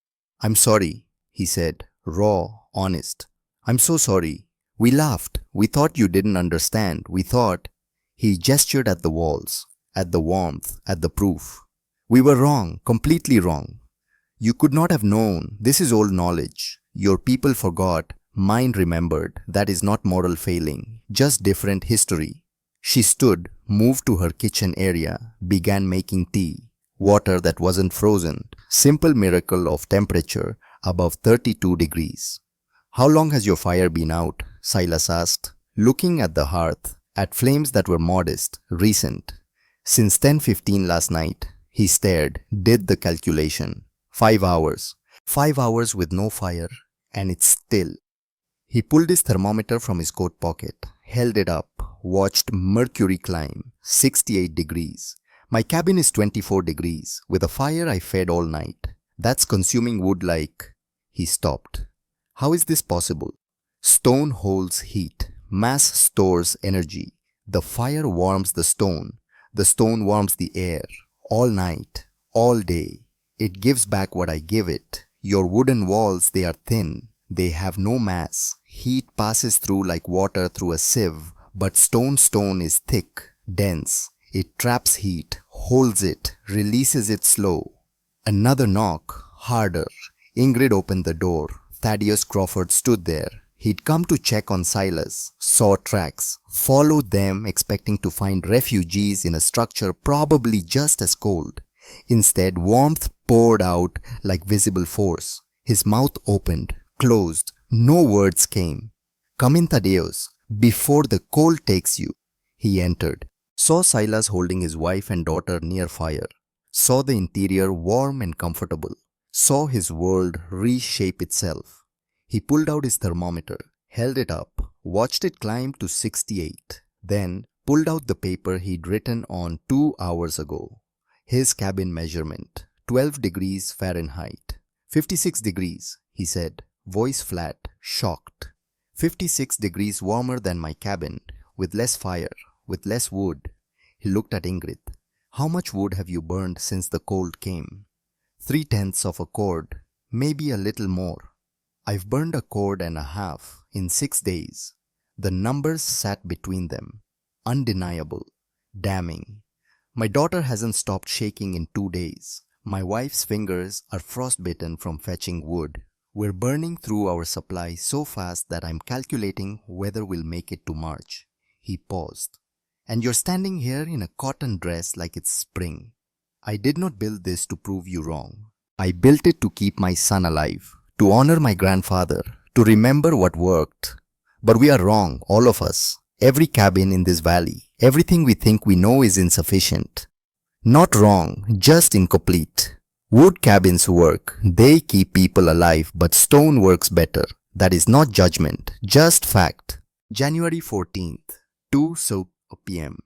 "I'm sorry," he said, raw, honest. "I'm so sorry. We laughed. We thought you didn't understand. We thought—" He gestured at the walls, at the warmth, at the proof. "We were wrong, completely wrong. You could not have known. This is old knowledge. Your people forgot. Mine remembered. That is not moral failing, just different history." She stood, moved to her kitchen area, began making tea. Water that wasn't frozen. Simple miracle of temperature above 32 degrees. "How long has your fire been out?" Silas asked, looking at the hearth, at flames that were modest, recent. "Since 10:15 last night." He stared, did the calculation. 5 hours. 5 hours with no fire, and it's still. He pulled his thermometer from his coat pocket, held it up, watched mercury climb, 68 degrees. "My cabin is 24 degrees. With a fire I fed all night. That's consuming wood like—" He stopped. "How is this possible?" "Stone holds heat. Mass stores energy. The fire warms the stone. The stone warms the air. All night. All day. It gives back what I give it. Your wooden walls, they are thin. They have no mass. Heat passes through like water through a sieve. But stone is thick, dense. It traps heat, holds it, releases it slow." Another knock, harder. Ingrid opened the door. Thaddeus Crawford stood there. He'd come to check on Silas, saw tracks, followed them expecting to find refugees in a structure probably just as cold. Instead, warmth poured out like visible force. His mouth opened, closed. No words came. "Come in, Thaddeus, before the cold takes you." He entered, saw Silas holding his wife and daughter near fire, saw the interior warm and comfortable, saw his world reshape itself. He pulled out his thermometer, held it up, watched it climb to 68, then pulled out the paper he'd written on 2 hours ago. His cabin measurement, 12 degrees Fahrenheit. 56 degrees, he said, voice flat, shocked. 56 degrees warmer than my cabin, with less fire, with less wood. He looked at Ingrid. "How much wood have you burned since the cold came?" 3/10 of a cord, maybe a little more. "I've burned a cord and a half in 6 days. The numbers sat between them. Undeniable. Damning. My daughter hasn't stopped shaking in 2 days. My wife's fingers are frostbitten from fetching wood. We're burning through our supply so fast that I'm calculating whether we'll make it to March." He paused. "And you're standing here in a cotton dress like it's spring. I did not build this to prove you wrong. I built it to keep my son alive, to honor my grandfather, to remember what worked. But we are wrong, all of us. Every cabin in this valley, everything we think we know is insufficient. Not wrong, just incomplete. Wood cabins work, they keep people alive, but stone works better. That is not judgment, just fact." January 14th, 2 p.m.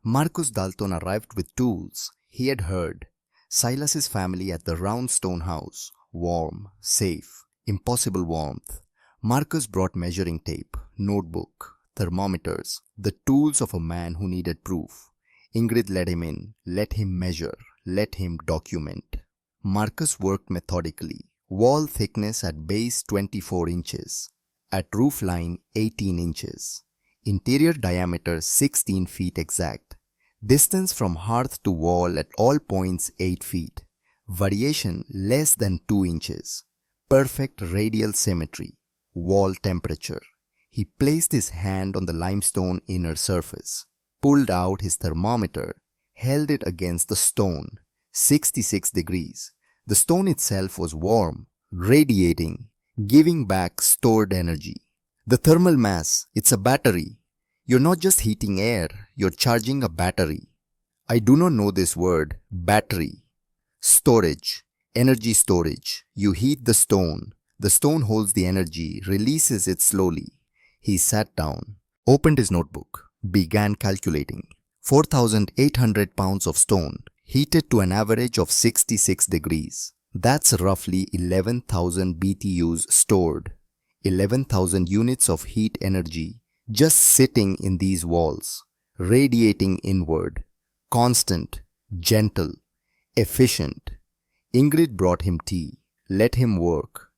Marcus Dalton arrived with tools. He had heard. Silas's family at the round stone house. Warm, safe, impossible warmth. Marcus brought measuring tape, notebook, thermometers, the tools of a man who needed proof. Ingrid let him in, let him measure, let him document. Marcus worked methodically. Wall thickness at base 24 inches, at roof line 18 inches. Interior diameter 16 feet exact. Distance from hearth to wall at all points 8 feet. Variation less than 2 inches. Perfect radial symmetry. Wall temperature. He placed his hand on the limestone inner surface, pulled out his thermometer, held it against the stone. 66 degrees. The stone itself was warm, radiating, Giving back stored energy. The thermal mass, it's a battery. You're not just heating air, you're charging a battery. I do not know this word, battery. Storage, energy storage. You heat the stone holds the energy, releases it slowly. He sat down, opened his notebook, began calculating. 4,800 pounds of stone, heated to an average of 66 degrees. That's roughly 11,000 BTUs stored, 11,000 units of heat energy just sitting in these walls, radiating inward, constant, gentle, efficient. Ingrid brought him tea, let him work.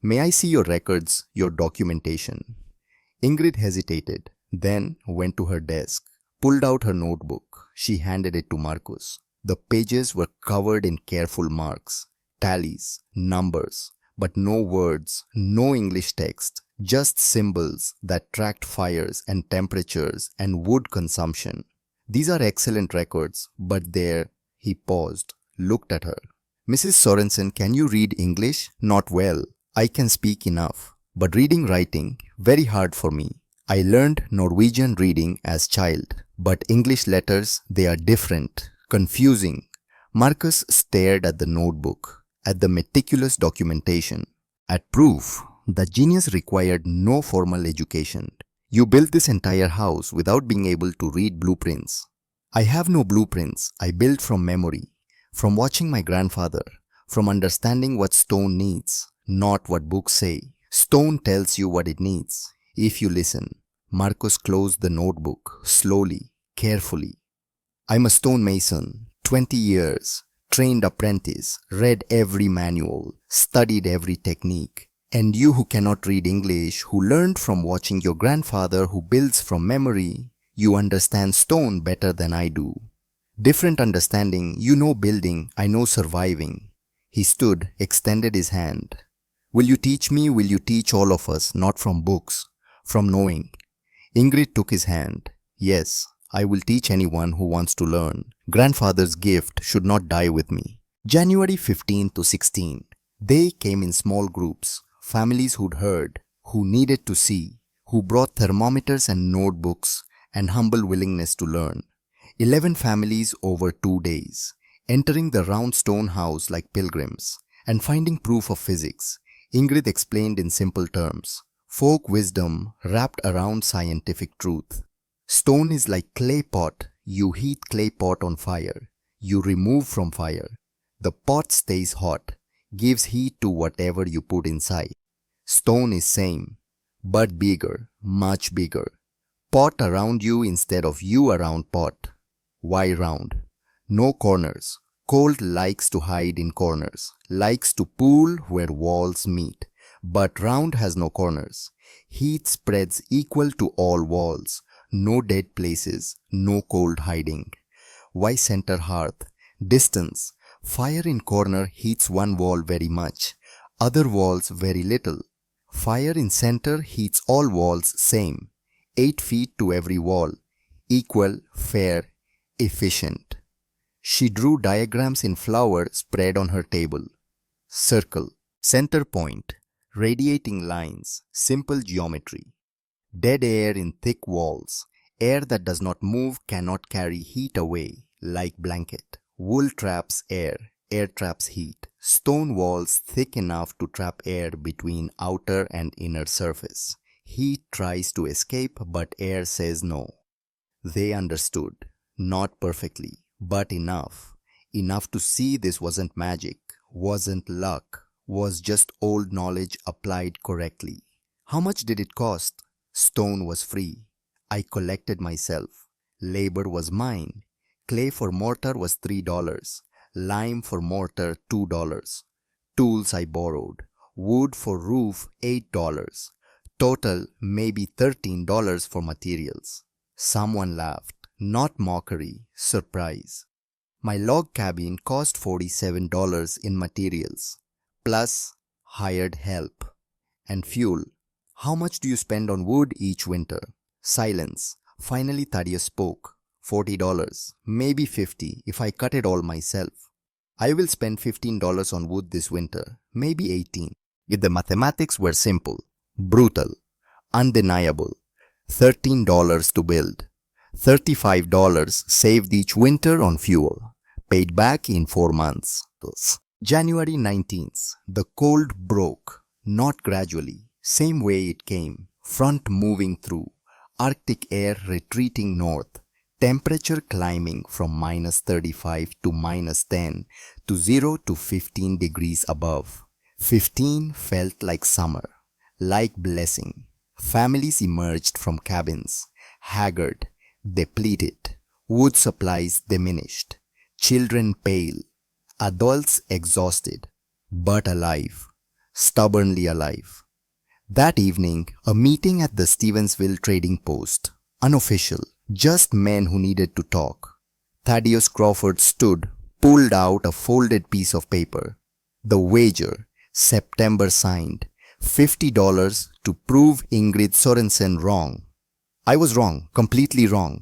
May I see your records, your documentation? Ingrid hesitated, then went to her desk, pulled out her notebook. She handed it to Marcus. The pages were covered in careful marks, tallies, numbers, but no words, no English text, just symbols that tracked fires and temperatures and wood consumption. These are excellent records, but there, he paused, looked at her. Mrs. Sorensen, can you read English? Not well. I can speak enough, but reading, writing, very hard for me. I learned Norwegian reading as child, but English letters, they are different, confusing. Marcus stared at the notebook, at the meticulous documentation, at proof that genius required no formal education. You built this entire house without being able to read blueprints. I have no blueprints. I built from memory, from watching my grandfather, from understanding what stone needs, not what books say. Stone tells you what it needs, if you listen. Marcus closed the notebook, slowly, carefully. I'm a stonemason, 20 years, trained apprentice, read every manual, studied every technique. And you who cannot read English, who learned from watching your grandfather who builds from memory, you understand stone better than I do. Different understanding, you know building, I know surviving. He stood, extended his hand. Will you teach me? Will you teach all of us? Not from books, from knowing. Ingrid took his hand. Yes, I will teach anyone who wants to learn. Grandfather's gift should not die with me. January 15 to 16. They came in small groups, families who'd heard, who needed to see, who brought thermometers and notebooks and humble willingness to learn. 11 families over 2 days, entering the round stone house like pilgrims and finding proof of physics. Ingrid explained in simple terms, folk wisdom wrapped around scientific truth. Stone is like clay pot. You heat clay pot on fire. You remove from fire. The pot stays hot, gives heat to whatever you put inside. Stone is same, but bigger, much bigger. Pot around you instead of you around pot. Why round? No corners. Cold likes to hide in corners, likes to pool where walls meet. But round has no corners. Heat spreads equal to all walls. No dead places, no cold hiding. Why center hearth? Distance. Fire in corner heats one wall very much, other walls very little. Fire in center heats all walls same. 8 feet to every wall. Equal, fair, efficient. She drew diagrams in flower spread on her table. Circle, center point, radiating lines, simple geometry. Dead air in thick walls. Air that does not move cannot carry heat away, like blanket. Wool traps air, air traps heat. Stone walls thick enough to trap air between outer and inner surface. Heat tries to escape, but air says no. They understood, not perfectly, but enough. Enough to see this wasn't magic, wasn't luck, was just old knowledge applied correctly. How much did it cost? Stone was free. I collected myself. Labor was mine. Clay for mortar was $3. Lime for mortar $2. Tools I borrowed. Wood for roof $8. Total maybe $13 for materials. Someone laughed. Not mockery, surprise. My log cabin cost $47 in materials, plus hired help and fuel. How much do you spend on wood each winter? Silence. Finally Thaddeus spoke. $40, maybe $50 if I cut it all myself. I will spend $15 on wood this winter, maybe $18. If the mathematics were simple, brutal, undeniable, $13 to build, $35 saved each winter on fuel, paid back in 4 months. January 19th, the cold broke, not gradually, same way it came, front moving through, Arctic air retreating north, temperature climbing from minus 35 to minus 10 to 0 to 15 degrees above. 15 felt like summer, like blessing. Families emerged from cabins, haggard, depleted, wood supplies diminished, children pale, adults exhausted, but alive, stubbornly alive. That evening, a meeting at the Stevensville Trading Post, unofficial, just men who needed to talk. Thaddeus Crawford stood, pulled out a folded piece of paper. The wager, September signed, $50 to prove Ingrid Sorensen wrong. I was wrong, completely wrong.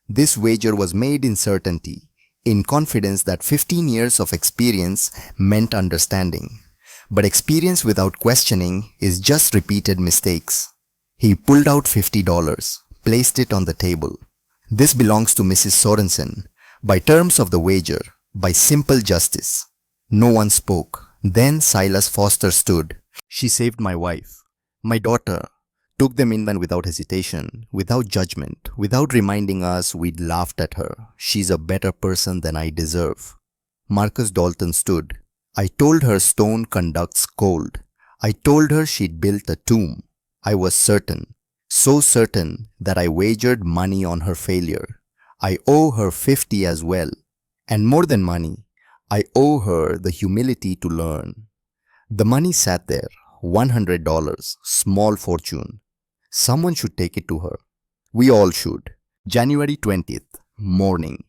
This wager was made in certainty, in confidence that 15 years of experience meant understanding. But experience without questioning is just repeated mistakes. He pulled out $50, placed it on the table. This belongs to Mrs. Sorensen, by terms of the wager, by simple justice. No one spoke. Then Silas Foster stood. She saved my wife, my daughter, took them in without hesitation, without judgment, without reminding us we'd laughed at her. She's a better person than I deserve. Marcus Dalton stood. I told her stone conducts cold. I told her she'd built a tomb. I was certain, so certain that I wagered money on her failure. I owe her 50 as well. And more than money, I owe her the humility to learn. The money sat there, $100, small fortune. Someone should take it to her. We all should. January 20th, morning.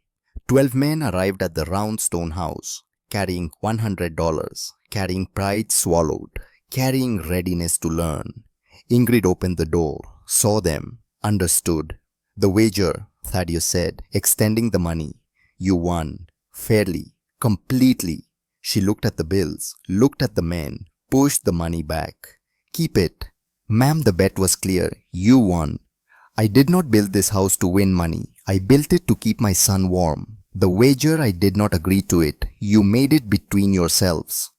12 men arrived at the round stone house, carrying $100, carrying pride swallowed, carrying readiness to learn. Ingrid opened the door, saw them, understood. The wager, Thaddeus said, extending the money. You won, fairly, completely. She looked at the bills, looked at the men, pushed the money back. Keep it. Ma'am, the bet was clear. You won. I did not build this house to win money. I built it to keep my son warm. The wager, I did not agree to it. You made it between yourselves.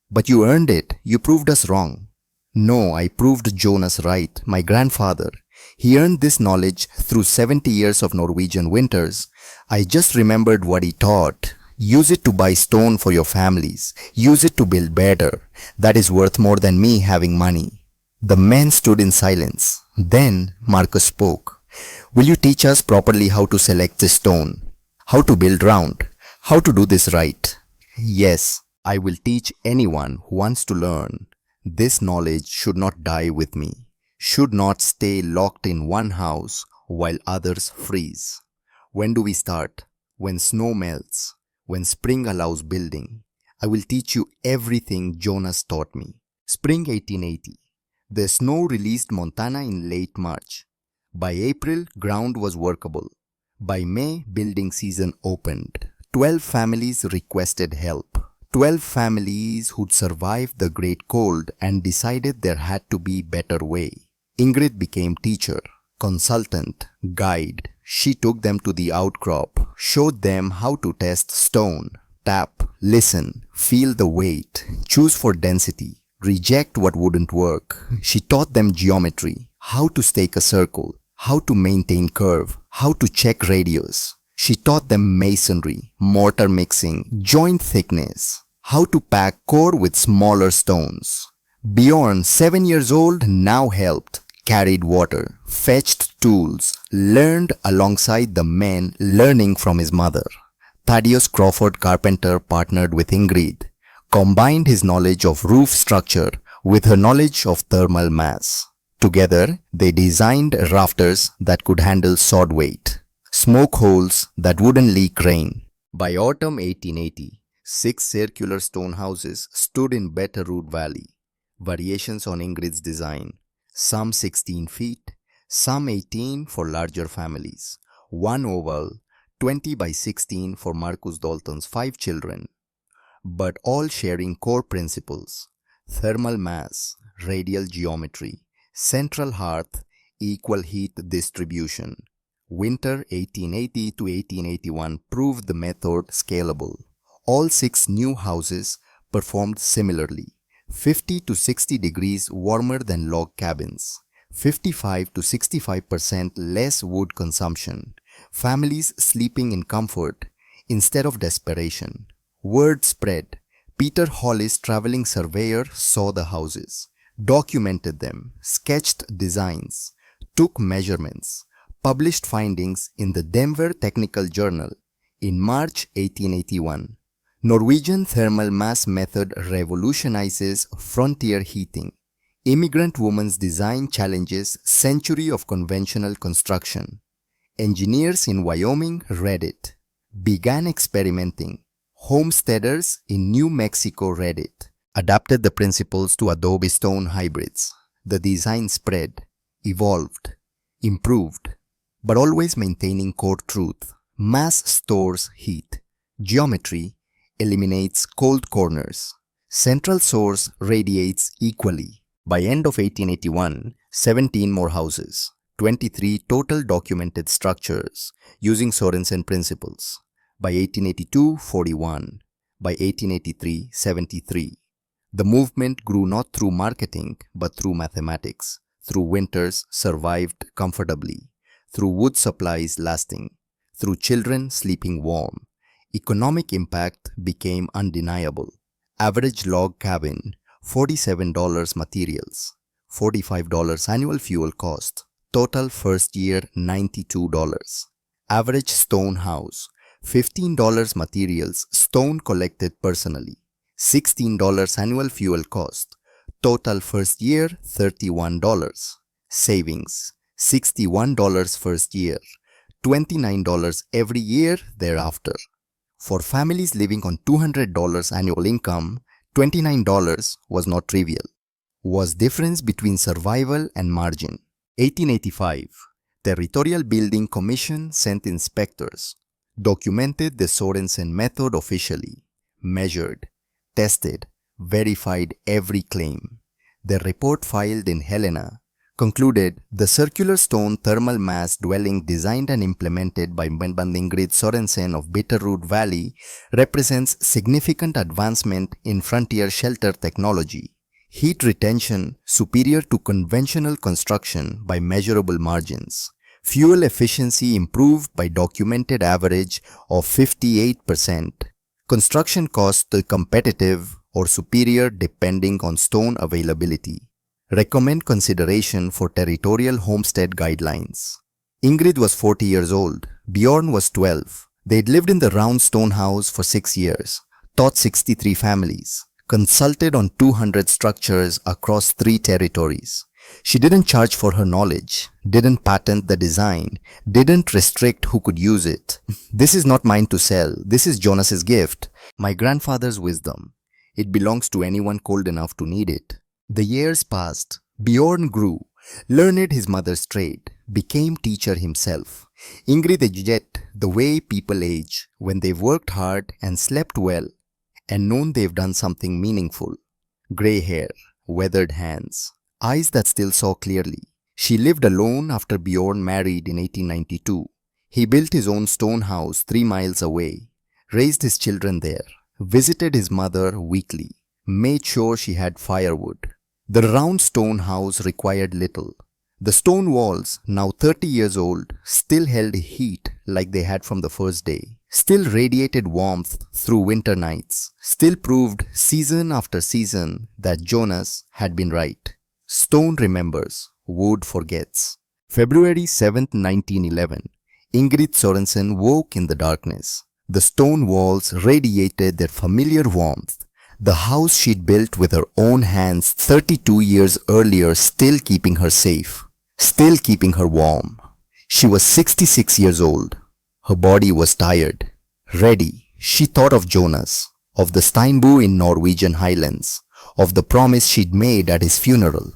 But you earned it. You proved us wrong. No, I proved Jonas right, my grandfather. He earned this knowledge through 70 years of Norwegian winters. I just remembered what he taught. Use it to buy stone for your families. Use it to build better. That is worth more than me having money. The men stood in silence. Then Marcus spoke. Will you teach us properly how to select this stone? How to build round? How to do this right? Yes, I will teach anyone who wants to learn. This knowledge should not die with me, should not stay locked in one house while others freeze. When do we start? When snow melts, when spring allows building. I will teach you everything Jonas taught me. Spring 1880. The snow released Montana in late March. By April, ground was workable. By May, building season opened. 12 families requested help. 12 families who'd survived the great cold and decided there had to be better way. Ingrid became teacher, consultant, guide. She took them to the outcrop, showed them how to test stone, tap, listen, feel the weight, choose for density, reject what wouldn't work. She taught them geometry, how to stake a circle, how to maintain curve, how to check radius. She taught them masonry, mortar mixing, joint thickness, how to pack core with smaller stones. Bjorn, 7 years old, now helped, carried water, fetched tools, learned alongside the men, learning from his mother. Thaddeus Crawford Carpenter partnered with Ingrid, combined his knowledge of roof structure with her knowledge of thermal mass. Together, they designed rafters that could handle sod weight, smoke holes that wouldn't leak rain. By autumn 1880, 6 circular stone houses stood in Betterroot Valley, variations on Ingrid's design, some 16 feet, some 18 for larger families, one oval, 20 by 16 for Marcus Dalton's 5 children, but all sharing core principles. Thermal mass, radial geometry, central hearth, equal heat distribution. Winter 1880 to 1881 proved the method scalable. All 6 new houses performed similarly. 50 to 60 degrees warmer than log cabins. 55 to 65% less wood consumption. Families sleeping in comfort instead of desperation. Word spread. Peter Hollis, traveling surveyor, saw the houses, documented them, sketched designs, took measurements, published findings in the Denver Technical Journal in March 1881. Norwegian thermal mass method revolutionizes frontier heating. Immigrant woman's design challenges century of conventional construction. Engineers in Wyoming read it, began experimenting. Homesteaders in New Mexico read it, adapted the principles to adobe stone hybrids. The design spread, evolved, improved, but always maintaining core truth. Mass stores heat. Geometry eliminates cold corners. Central source radiates equally. By end of 1881, 17 more houses, 23 total documented structures using Sorensen principles. By 1882, 41. By 1883, 73. The movement grew not through marketing, but through mathematics, through winters survived comfortably, through wood supplies lasting, through children sleeping warm. Economic impact became undeniable. Average log cabin, $47 materials, $45 annual fuel cost, total first year $92. Average stone house, $15 materials, stone collected personally, $16 annual fuel cost, total first year $31. Savings, $61 first year, $29 every year thereafter. For families living on $200 annual income, $29 was not trivial. Was difference between survival and margin. 1885, Territorial Building Commission sent inspectors, documented the Sorensen method officially, measured, tested, verified every claim. The report filed in Helena concluded the circular stone thermal mass dwelling designed and implemented by Ingrid Sorensen of Bitterroot Valley represents significant advancement in frontier shelter technology. Heat retention superior to conventional construction by measurable margins. Fuel efficiency improved by documented average of 58%. Construction cost competitive or superior depending on stone availability. Recommend consideration for territorial homestead guidelines. Ingrid was 40 years old. Bjorn was 12. They'd lived in the round stone house for 6 years, taught 63 families, consulted on 200 structures across 3 territories. She didn't charge for her knowledge, didn't patent the design, didn't restrict who could use it. This is not mine to sell. This is Jonas's gift, my grandfather's wisdom. It belongs to anyone cold enough to need it. The years passed. Bjorn grew, learned his mother's trade, became teacher himself. Ingrid aged the way people age when they've worked hard and slept well and known they've done something meaningful. Gray hair, weathered hands, eyes that still saw clearly. She lived alone after Bjorn married in 1892. He built his own stone house 3 miles away, raised his children there, visited his mother weekly, made sure she had firewood. The round stone house required little. The stone walls, now 30 years old, still held heat like they had from the first day, still radiated warmth through winter nights, still proved season after season that Jonas had been right. Stone remembers, wood forgets. February 7, 1911, Ingrid Sorensen woke in the darkness. The stone walls radiated their familiar warmth. The house she'd built with her own hands 32 years earlier still keeping her safe, still keeping her warm. She was 66 years old. Her body was tired. Ready, she thought of Jonas, of the Steinbu in Norwegian highlands, of the promise she'd made at his funeral.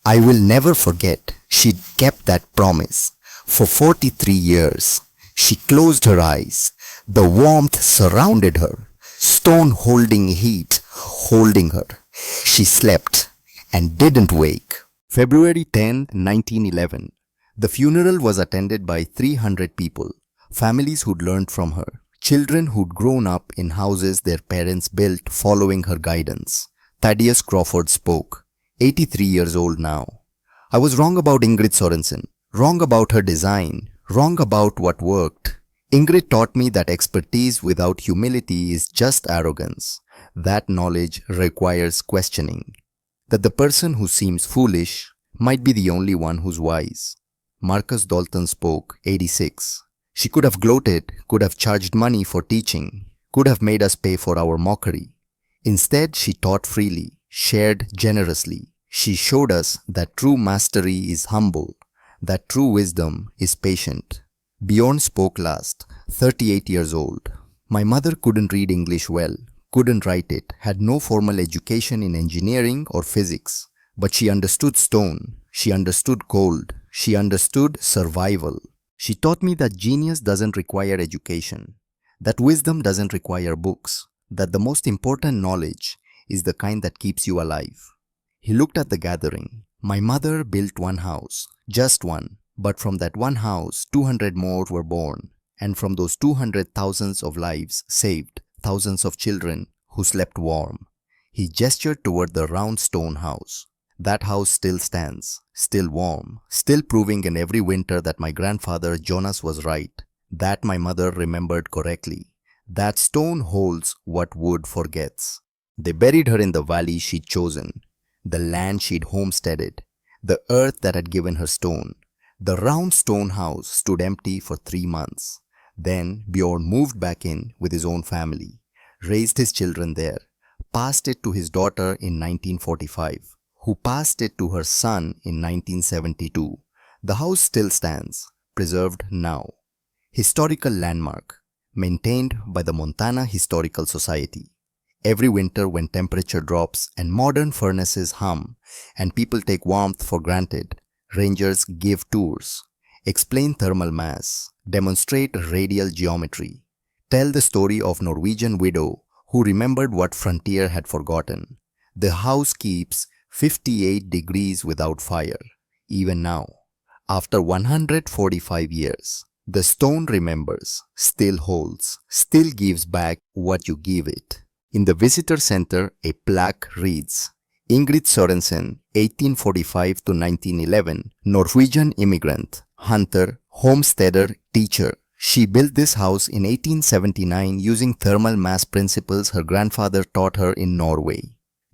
I will never forget, she'd kept that promise. For 43 years, she closed her eyes. The warmth surrounded her, stone holding heat, holding her. She slept and didn't wake. February 10, 1911. The funeral was attended by 300 people, families who'd learned from her, children who'd grown up in houses their parents built following her guidance. Thaddeus Crawford spoke, 83 years old now. I was wrong about Ingrid Sorensen, wrong about her design, wrong about what worked. Ingrid taught me that expertise without humility is just arrogance, that knowledge requires questioning, that the person who seems foolish might be the only one who's wise. Marcus Dalton spoke, 86. She could have gloated, could have charged money for teaching, could have made us pay for our mockery. Instead, she taught freely, shared generously. She showed us that true mastery is humble, that true wisdom is patient. Bjorn spoke last, 38 years old. My mother couldn't read English well, couldn't write it, had no formal education in engineering or physics. But she understood stone, she understood cold, she understood survival. She taught me that genius doesn't require education, that wisdom doesn't require books, that the most important knowledge is the kind that keeps you alive. He looked at the gathering. My mother built one house, just one. But from that one house, 200 more were born, and from those 200 thousands of lives saved, thousands of children who slept warm. He gestured toward the round stone house. That house still stands, still warm, still proving in every winter that my grandfather Jonas was right, that my mother remembered correctly. That stone holds what wood forgets. They buried her in the valley she'd chosen, the land she'd homesteaded, the earth that had given her stone. The round stone house stood empty for 3 months. Then Bjorn moved back in with his own family, raised his children there, passed it to his daughter in 1945, who passed it to her son in 1972. The house still stands, preserved now. Historical landmark, maintained by the Montana Historical Society. Every winter when temperature drops and modern furnaces hum and people take warmth for granted, rangers give tours, explain thermal mass, demonstrate radial geometry, tell the story of Norwegian widow who remembered what frontier had forgotten. The house keeps 58 degrees without fire, even now. After 145 years, the stone remembers, still holds, still gives back what you give it. In the visitor center, a plaque reads, Ingrid Sorensen, 1845 to 1911, Norwegian immigrant, hunter, homesteader, teacher. She built this house in 1879 using thermal mass principles her grandfather taught her in Norway.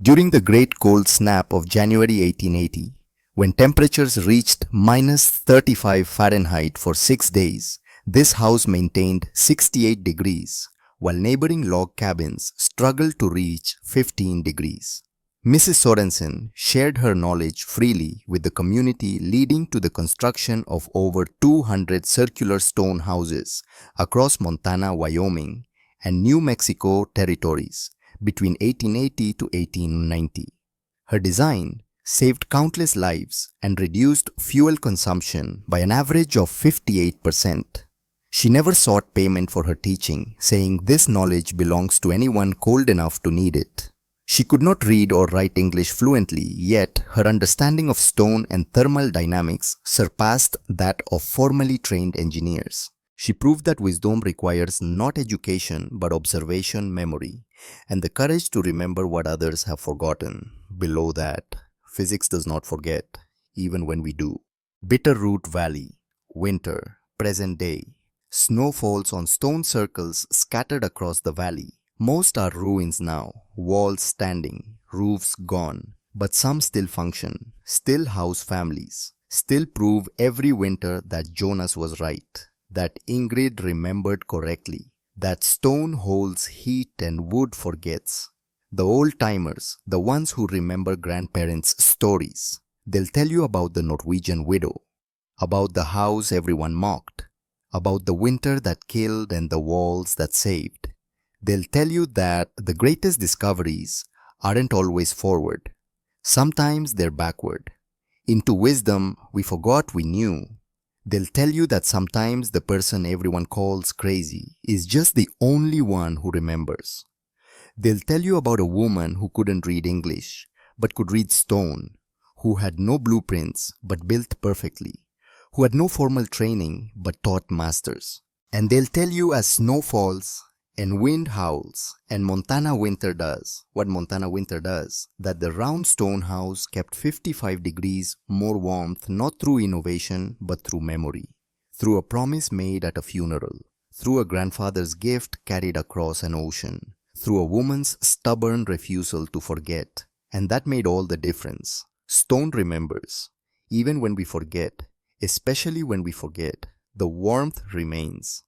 During the Great Cold Snap of January 1880, when temperatures reached -35 Fahrenheit for 6 days, this house maintained 68 degrees, while neighboring log cabins struggled to reach 15 degrees. Mrs. Sorensen shared her knowledge freely with the community, leading to the construction of over 200 circular stone houses across Montana, Wyoming, and New Mexico territories between 1880 to 1890. Her design saved countless lives and reduced fuel consumption by an average of 58%. She never sought payment for her teaching, saying this knowledge belongs to anyone cold enough to need it. She could not read or write English fluently, yet her understanding of stone and thermal dynamics surpassed that of formally trained engineers. She proved that wisdom requires not education but observation, memory, and the courage to remember what others have forgotten. Below that, physics does not forget, even when we do. Bitterroot Valley, winter, present day. Snow falls on stone circles scattered across the valley. Most are ruins now, walls standing, roofs gone, but some still function, still house families, still prove every winter that Jonas was right, that Ingrid remembered correctly, that stone holds heat and wood forgets. The old-timers, the ones who remember grandparents' stories, they'll tell you about the Norwegian widow, about the house everyone mocked, about the winter that killed and the walls that saved. They'll tell you that the greatest discoveries aren't always forward. Sometimes they're backward. Into wisdom we forgot we knew. They'll tell you that sometimes the person everyone calls crazy is just the only one who remembers. They'll tell you about a woman who couldn't read English, but could read stone, who had no blueprints, but built perfectly, who had no formal training, but taught masters. And they'll tell you as snow falls, and wind howls, and Montana winter does, what Montana winter does, that the round stone house kept 55 degrees more warmth not through innovation, but through memory, through a promise made at a funeral, through a grandfather's gift carried across an ocean, through a woman's stubborn refusal to forget, and that made all the difference. Stone remembers. Even when we forget, especially when we forget, the warmth remains.